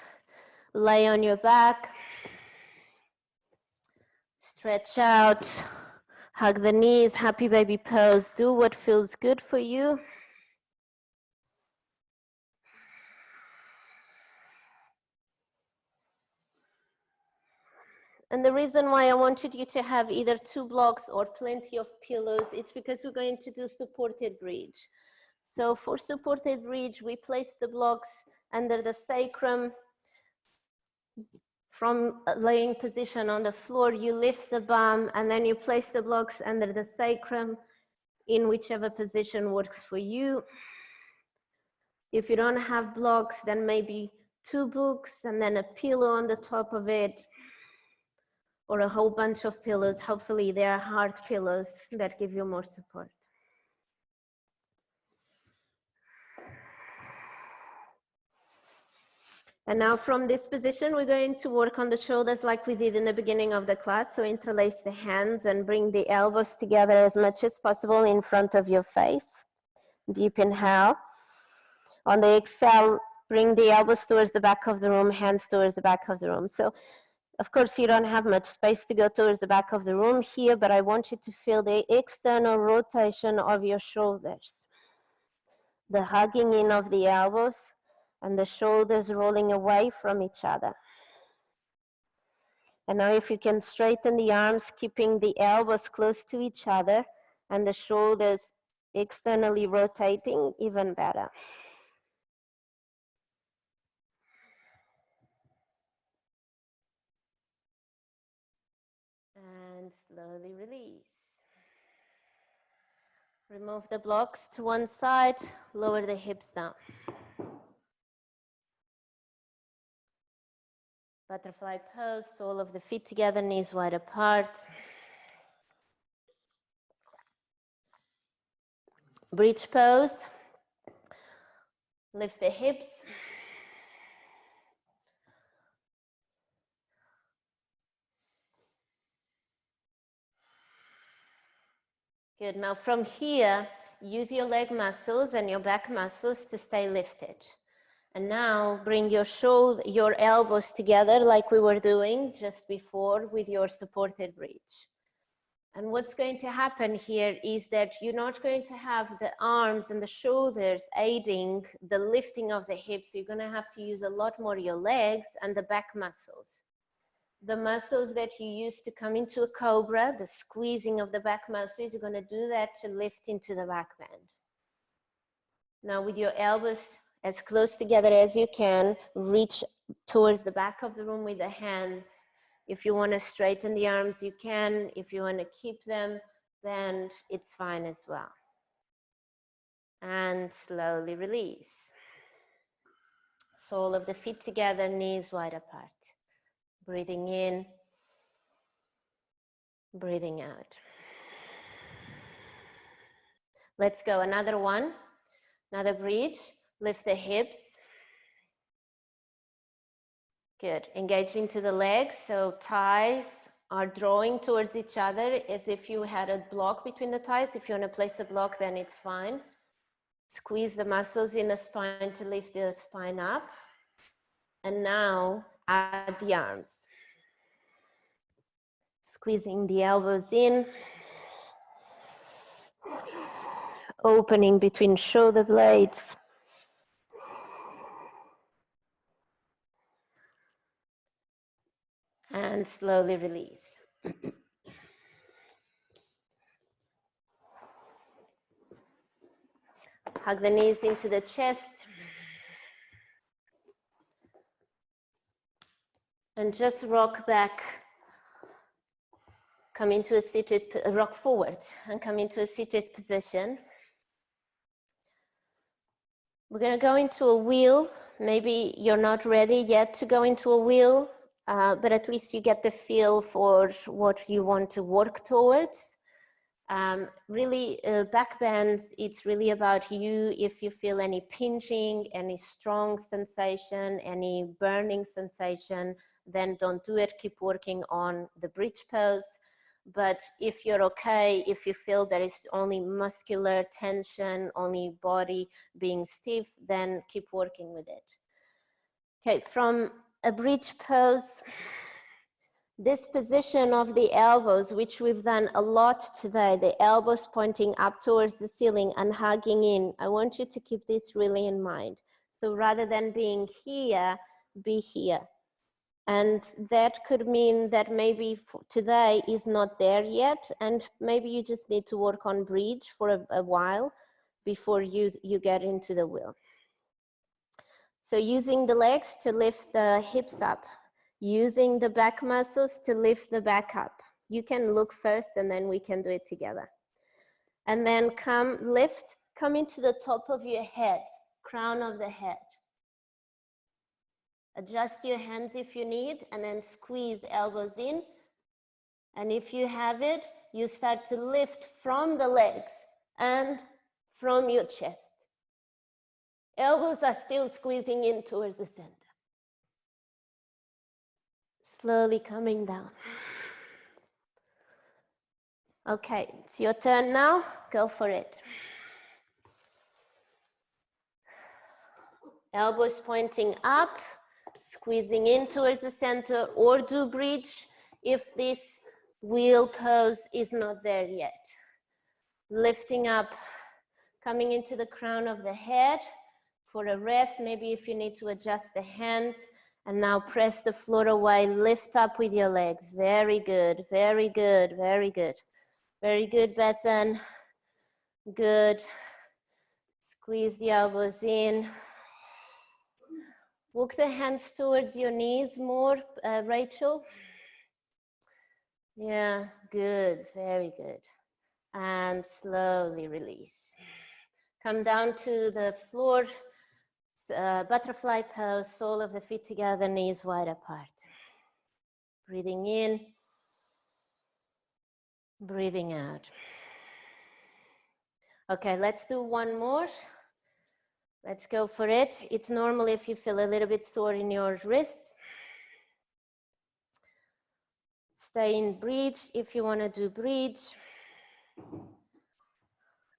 Lay on your back. Stretch out. Hug the knees, happy baby pose. Do what feels good for you. And the reason why I wanted you to have either 2 blocks or plenty of pillows, it's because we're going to do supported bridge. So for supported bridge, we place the blocks under the sacrum. From a laying position on the floor, you lift the bum and then you place the blocks under the sacrum in whichever position works for you. If you don't have blocks, then maybe 2 books and then a pillow on the top of it, or a whole bunch of pillows. Hopefully they are hard pillows that give you more support. And now from this position, we're going to work on the shoulders like we did in the beginning of the class. So interlace the hands and bring the elbows together as much as possible in front of your face. Deep inhale. On the exhale, bring the elbows towards the back of the room, hands towards the back of the room. So of course, you don't have much space to go towards the back of the room here, but I want you to feel the external rotation of your shoulders. The hugging in of the elbows and the shoulders rolling away from each other. And now if you can straighten the arms, keeping the elbows close to each other and the shoulders externally rotating, even better. And slowly release. Remove the blocks to one side, lower the hips down. Butterfly pose, sole of the feet together, knees wide apart. Bridge pose. Lift the hips. Good. Now from here, use your leg muscles and your back muscles to stay lifted. And now bring your elbows together like we were doing just before with your supported bridge. And what's going to happen here is that you're not going to have the arms and the shoulders aiding the lifting of the hips. You're going to have to use a lot more your legs and the back muscles. The muscles that you use to come into a cobra, the squeezing of the back muscles, you're going to do that to lift into the back bend. Now with your elbows as close together as you can, reach towards the back of the room with the hands. If you want to straighten the arms, you can. If you want to keep them bent, it's fine as well. And slowly release. Sole of the feet together, knees wide apart. Breathing in, breathing out. Let's go, another one. Another bridge. Lift the hips. Good. Engage into the legs. So thighs are drawing towards each other as if you had a block between the thighs. If you want to place a block, then it's fine. Squeeze the muscles in the spine to lift the spine up. And now add the arms. Squeezing the elbows in. Opening between shoulder blades. And slowly release. Hug the knees into the chest. And just rock back. Come into a seated, rock forward and come into a seated position. We're going to go into a wheel. Maybe you're not ready yet to go into a wheel, but at least you get the feel for what you want to work towards. Really, back bends, it's really about you. If you feel any pinching, any strong sensation, any burning sensation, then don't do it. Keep working on the bridge pose. But if you're okay, if you feel there is only muscular tension, only body being stiff, then keep working with it. Okay, from a bridge pose, this position of the elbows, which we've done a lot today, the elbows pointing up towards the ceiling and hugging in, I want you to keep this really in mind. So rather than being here, be here. And that could mean that maybe today is not there yet, and maybe you just need to work on bridge for a while before you get into the wheel. So using the legs to lift the hips up, using the back muscles to lift the back up. You can look first and then we can do it together. And then come into the top of your head, crown of the head. Adjust your hands if you need, and then squeeze elbows in. And if you have it, you start to lift from the legs and from your chest. Elbows are still squeezing in towards the center. Slowly coming down. Okay, it's your turn now. Go for it. Elbows pointing up, squeezing in towards the center, or do bridge if this wheel pose is not there yet. Lifting up, coming into the crown of the head for a rest, maybe if you need to adjust the hands, and now press the floor away, lift up with your legs. Very good, very good, very good. Very good, Bethan. Good. Squeeze the elbows in. Walk the hands towards your knees more, Rachel. Yeah, good, very good. And slowly release. Come down to the floor, butterfly pose, sole of the feet together, knees wide apart. Breathing in, breathing out. Okay, let's do one more. Let's go for it. It's normal if you feel a little bit sore in your wrists. Stay in bridge if you want to do bridge.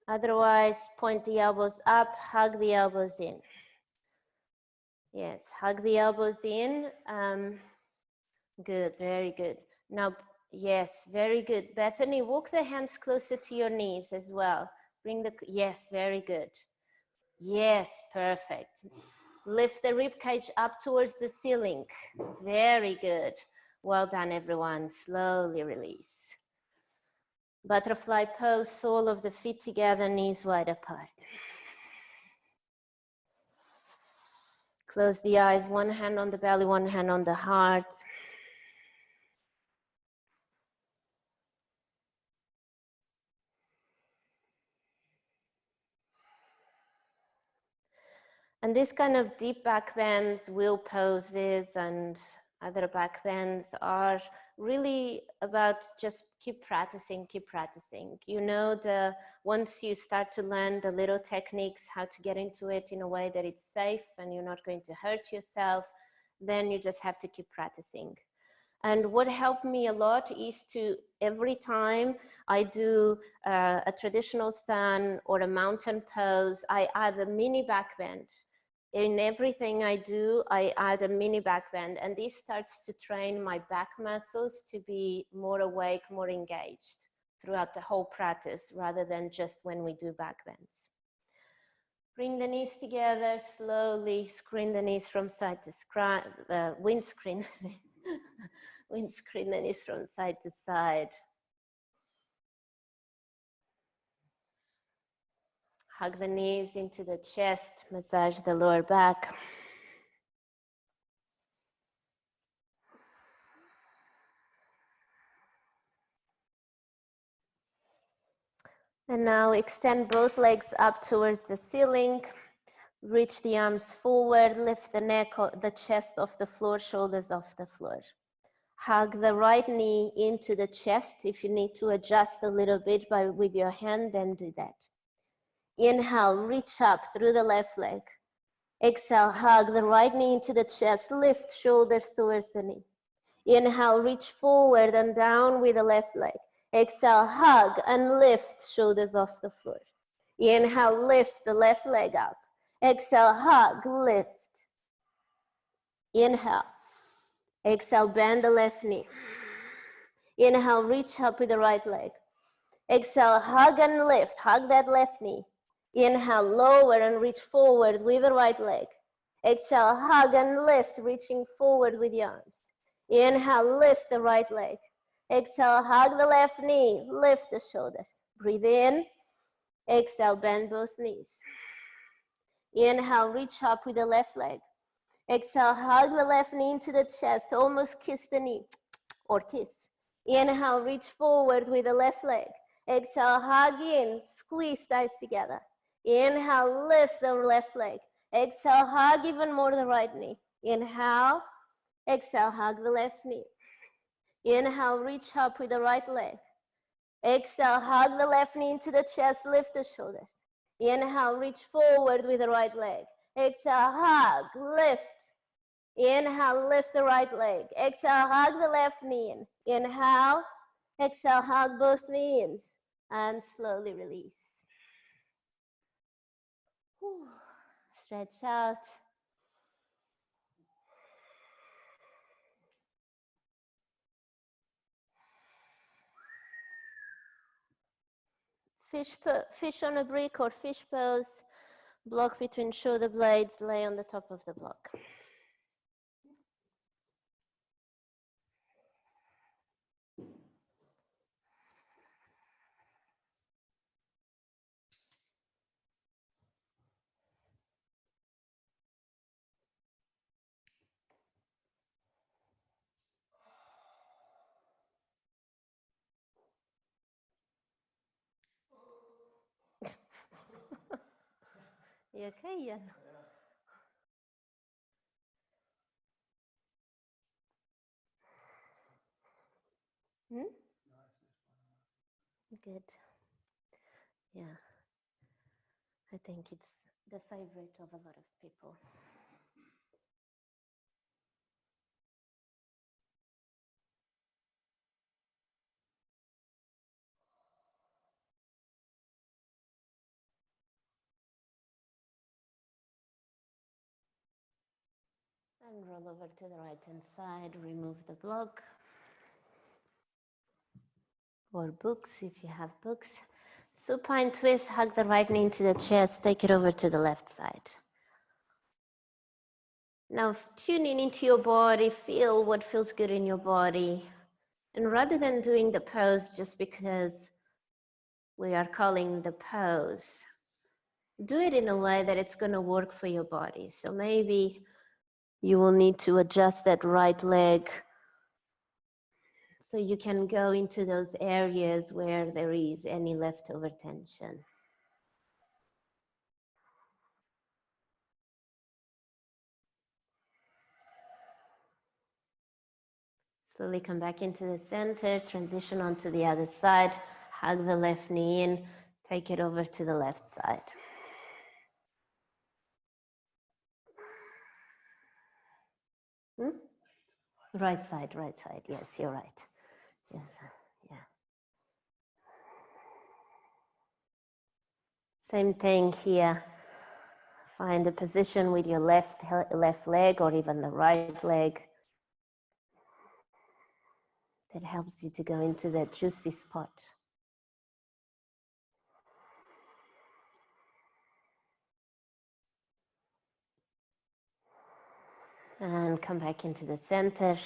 Otherwise, point the elbows up, hug the elbows in. Yes, hug the elbows in. Good, very good. Now, yes, very good. Bethany, walk the hands closer to your knees as well. Bring the, yes, very good. Yes, perfect. Lift the rib cage up towards the ceiling. Very good. Well done, everyone. Slowly release. Butterfly pose, sole of the feet together, knees wide apart. Close the eyes, one hand on the belly, one hand on the heart. And this kind of deep back bends, wheel poses, and other back bends are really about just keep practicing, keep practicing. You know, once you start to learn the little techniques, how to get into it in a way that it's safe and you're not going to hurt yourself, then you just have to keep practicing. And what helped me a lot is to, every time I do a traditional stand or a mountain pose, I add a mini back bend. In everything I do, I add a mini back bend, and this starts to train my back muscles to be more awake, more engaged throughout the whole practice, rather than just when we do back bends. Bring the knees together, slowly screen the knees from side to windscreen. Windscreen the knees from side to side. Hug the knees into the chest, massage the lower back. And now extend both legs up towards the ceiling. Reach the arms forward, lift the neck, the chest off the floor, shoulders off the floor. Hug the right knee into the chest. If you need to adjust a little bit with your hand, then do that. Inhale, reach up through the left leg. Exhale, hug the right knee into the chest, lift shoulders towards the knee. Inhale, reach forward and down with the left leg. Exhale, hug and lift shoulders off the floor. Inhale, lift the left leg up. Exhale, hug, lift. Inhale. Exhale, bend the left knee. Inhale, reach up with the right leg. Exhale, hug and lift. Hug that left knee. Inhale, lower and reach forward with the right leg. Exhale, hug and lift, reaching forward with the arms. Inhale, lift the right leg. Exhale, hug the left knee, lift the shoulders. Breathe in. Exhale, bend both knees. Inhale, reach up with the left leg. Exhale, hug the left knee into the chest, almost kiss the knee, or kiss. Inhale, reach forward with the left leg. Exhale, hug in, squeeze thighs together. Inhale, lift the left leg. Exhale, hug even more the right knee. Inhale, exhale, hug the left knee. Inhale, reach up with the right leg. Exhale, hug the left knee into the chest, lift the shoulders. Inhale, reach forward with the right leg. Exhale, hug, lift. Inhale, lift the right leg. Exhale, hug the left knee in. Inhale, exhale, hug both knees and slowly release. Whew. Stretch out. Fish on a brick or fish pose. Block between shoulder blades, lay on the top of the block. You okay, Ian? Hmm? Good. Yeah. I think it's the favorite of a lot of people. And roll over to the right hand side, remove the block. Or books if you have books. Supine twist, hug the right knee into the chest, take it over to the left side. Now tune in into your body, feel what feels good in your body. And rather than doing the pose just because we are calling the pose, do it in a way that it's going to work for your body. So maybe you will need to adjust that right leg so you can go into those areas where there is any leftover tension. Slowly come back into the center, transition onto the other side, hug the left knee in, take it over to the left side. Right side, yes, you're right. Yes, yeah. Same thing here. Find a position with your left leg or even the right leg that helps you to go into that juicy spot. And come back into the center.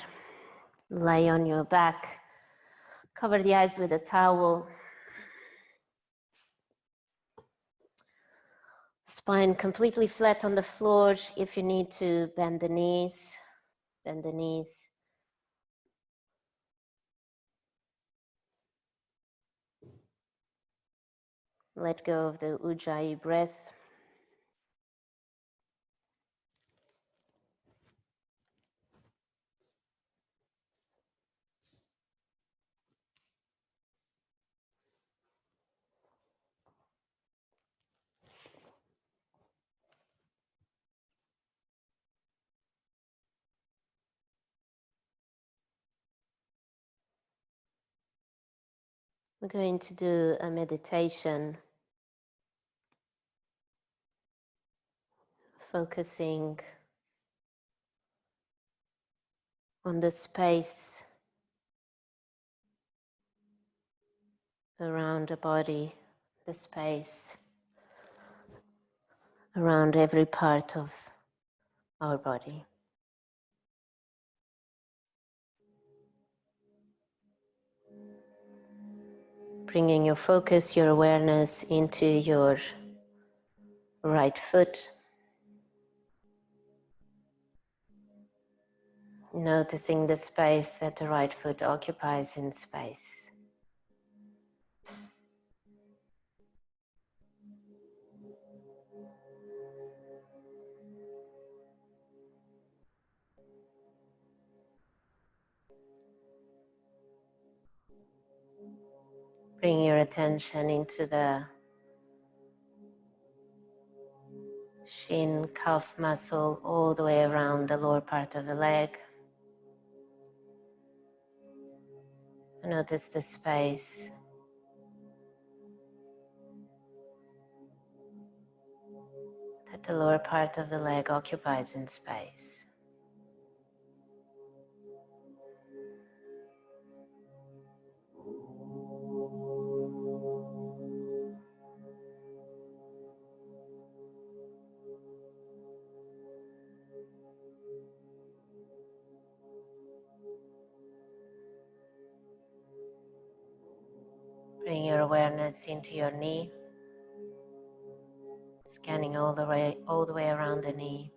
Lay on your back. Cover the eyes with a towel. Spine completely flat on the floor. If you need to, bend the knees. Bend the knees. Let go of the Ujjayi breath. We're going to do a meditation focusing on the space around the body, the space around every part of our body. Bringing your focus, your awareness into your right foot. Noticing the space that the right foot occupies in space. Bring your attention into the shin, calf muscle, all the way around the lower part of the leg. Notice the space that the lower part of the leg occupies in space. Bring your awareness into your knee, scanning all the way around the knee.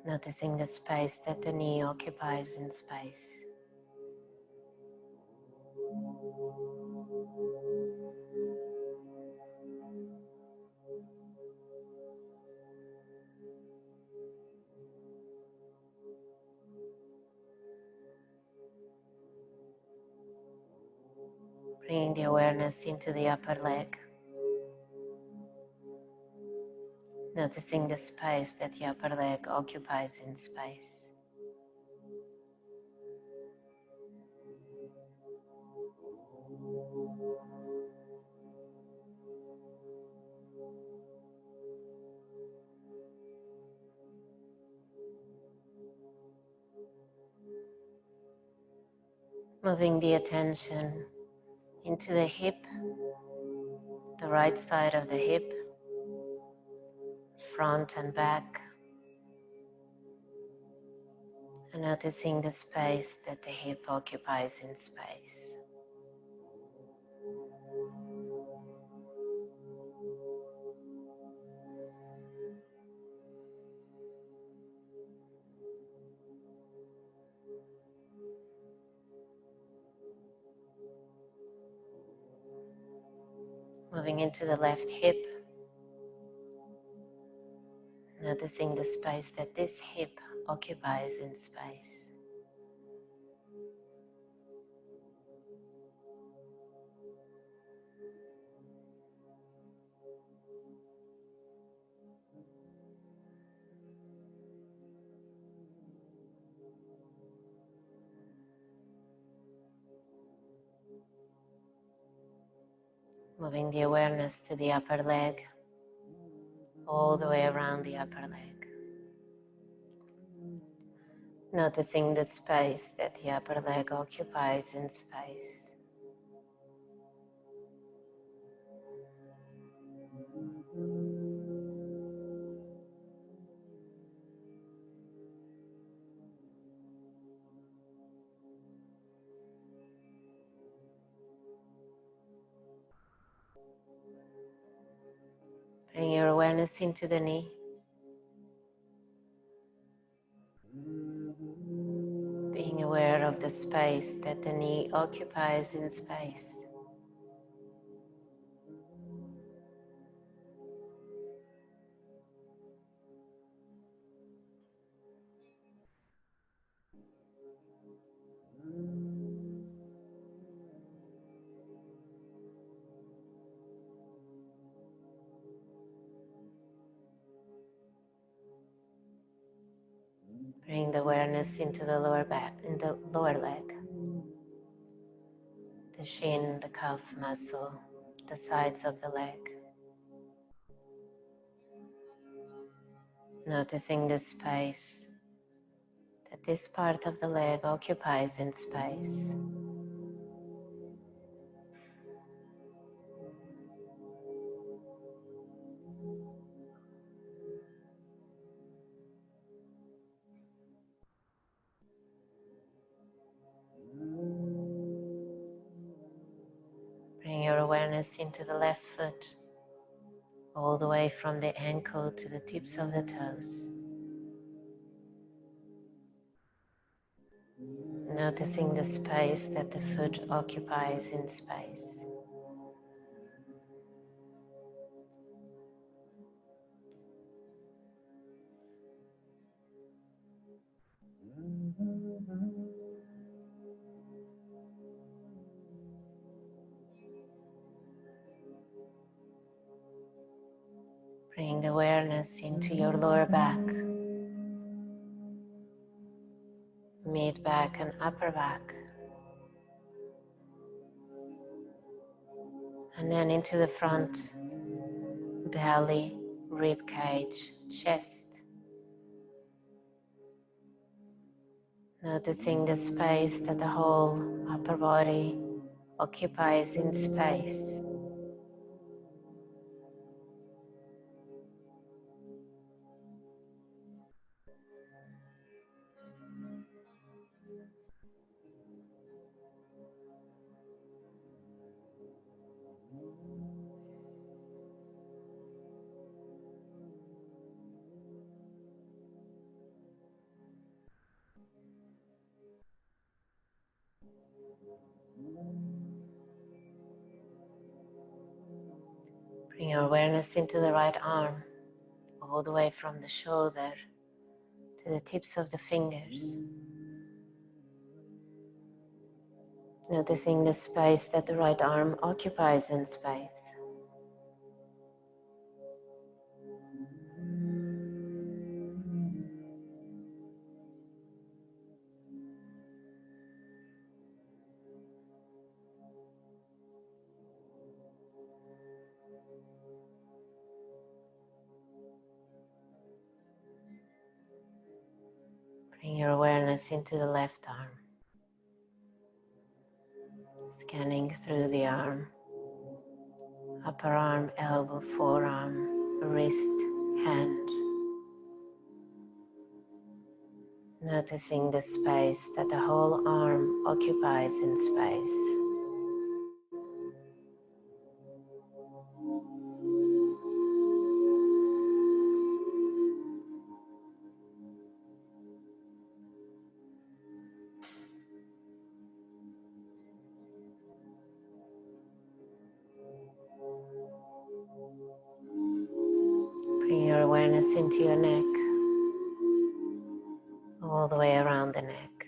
Noticing the space that the knee occupies in space. Bringing the awareness into the upper leg. Noticing the space that the upper leg occupies in space. Moving the attention into the hip, the right side of the hip, front and back, and noticing the space that the hip occupies in space. Moving into the left hip, noticing the space that this hip occupies in space. Moving the awareness to the upper leg, all the way around the upper leg. Noticing the space that the upper leg occupies in space. Bring your awareness into the knee. Being aware of the space that the knee occupies in space. Bring the awareness into the lower back, in the lower leg, the shin, the calf muscle, the sides of the leg. Noticing the space that this part of the leg occupies in space. awareness into the left foot, all the way from the ankle to the tips of the toes. Noticing the space that the foot occupies in space. Bring the awareness into your lower back, mid back and upper back. And then into the front, belly, rib cage, chest. Noticing the space that the whole upper body occupies in space. Bring your awareness into the right arm, all the way from the shoulder to the tips of the fingers. Noticing the space that the right arm occupies in space. Bring your awareness into the left arm, scanning through the arm, upper arm, elbow, forearm, wrist, hand. Noticing the space that the whole arm occupies in space. Bring your awareness into your neck, all the way around the neck.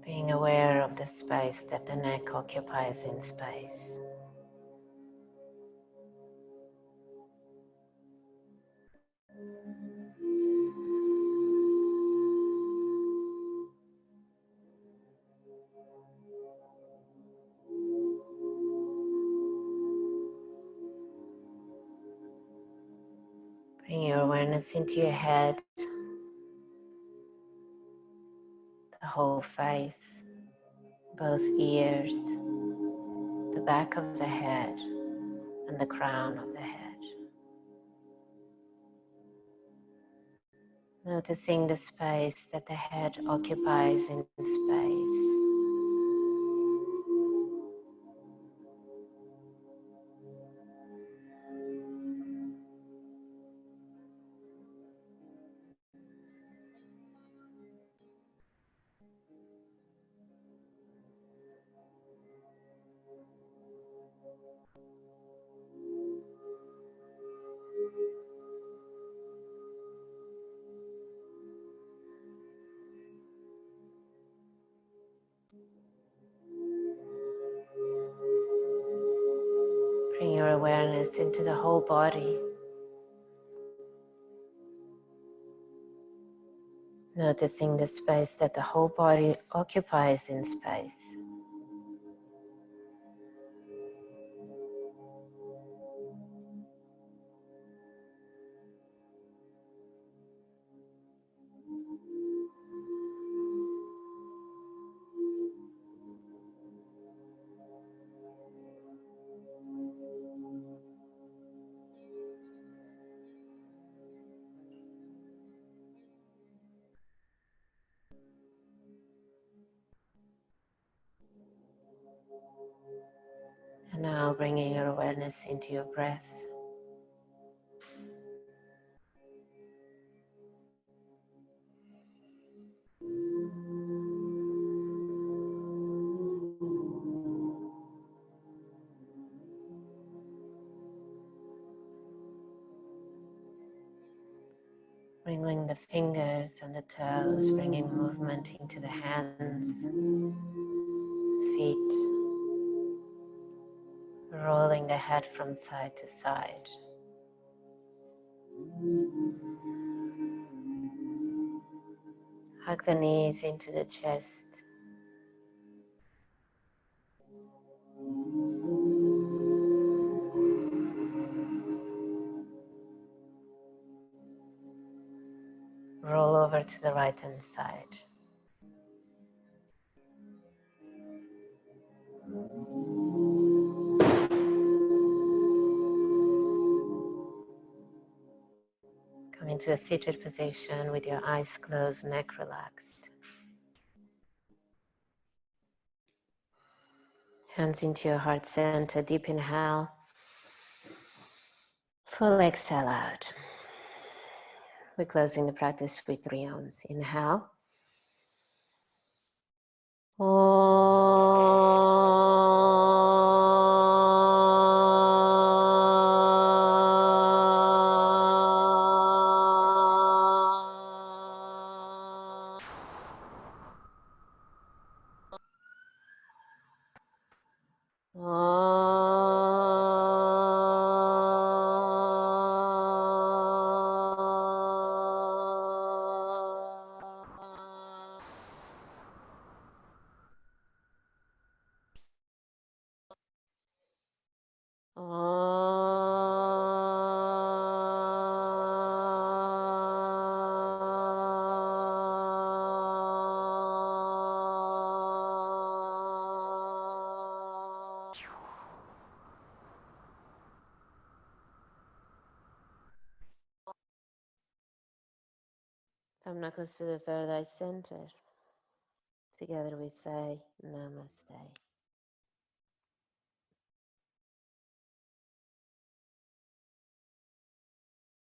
Being aware of the space that the neck occupies in space. Bring your awareness into your head, the whole face, both ears, the back of the head, and the crown of the head. Noticing the space that the head occupies in space. Bring your awareness into the whole body. Noticing the space that the whole body occupies in space. And now bringing your awareness into your breath. Wriggling the fingers and the toes, bringing movement into the hands, feet, rolling the head from side to side. Hug the knees into the chest. Roll over to the right hand side. Come into a seated position with your eyes closed, neck relaxed. Hands into your heart center, deep inhale. Full exhale out. We're closing the practice with 3 Ms. Inhale. Thumb knuckles to the third eye center. Together we say Namaste.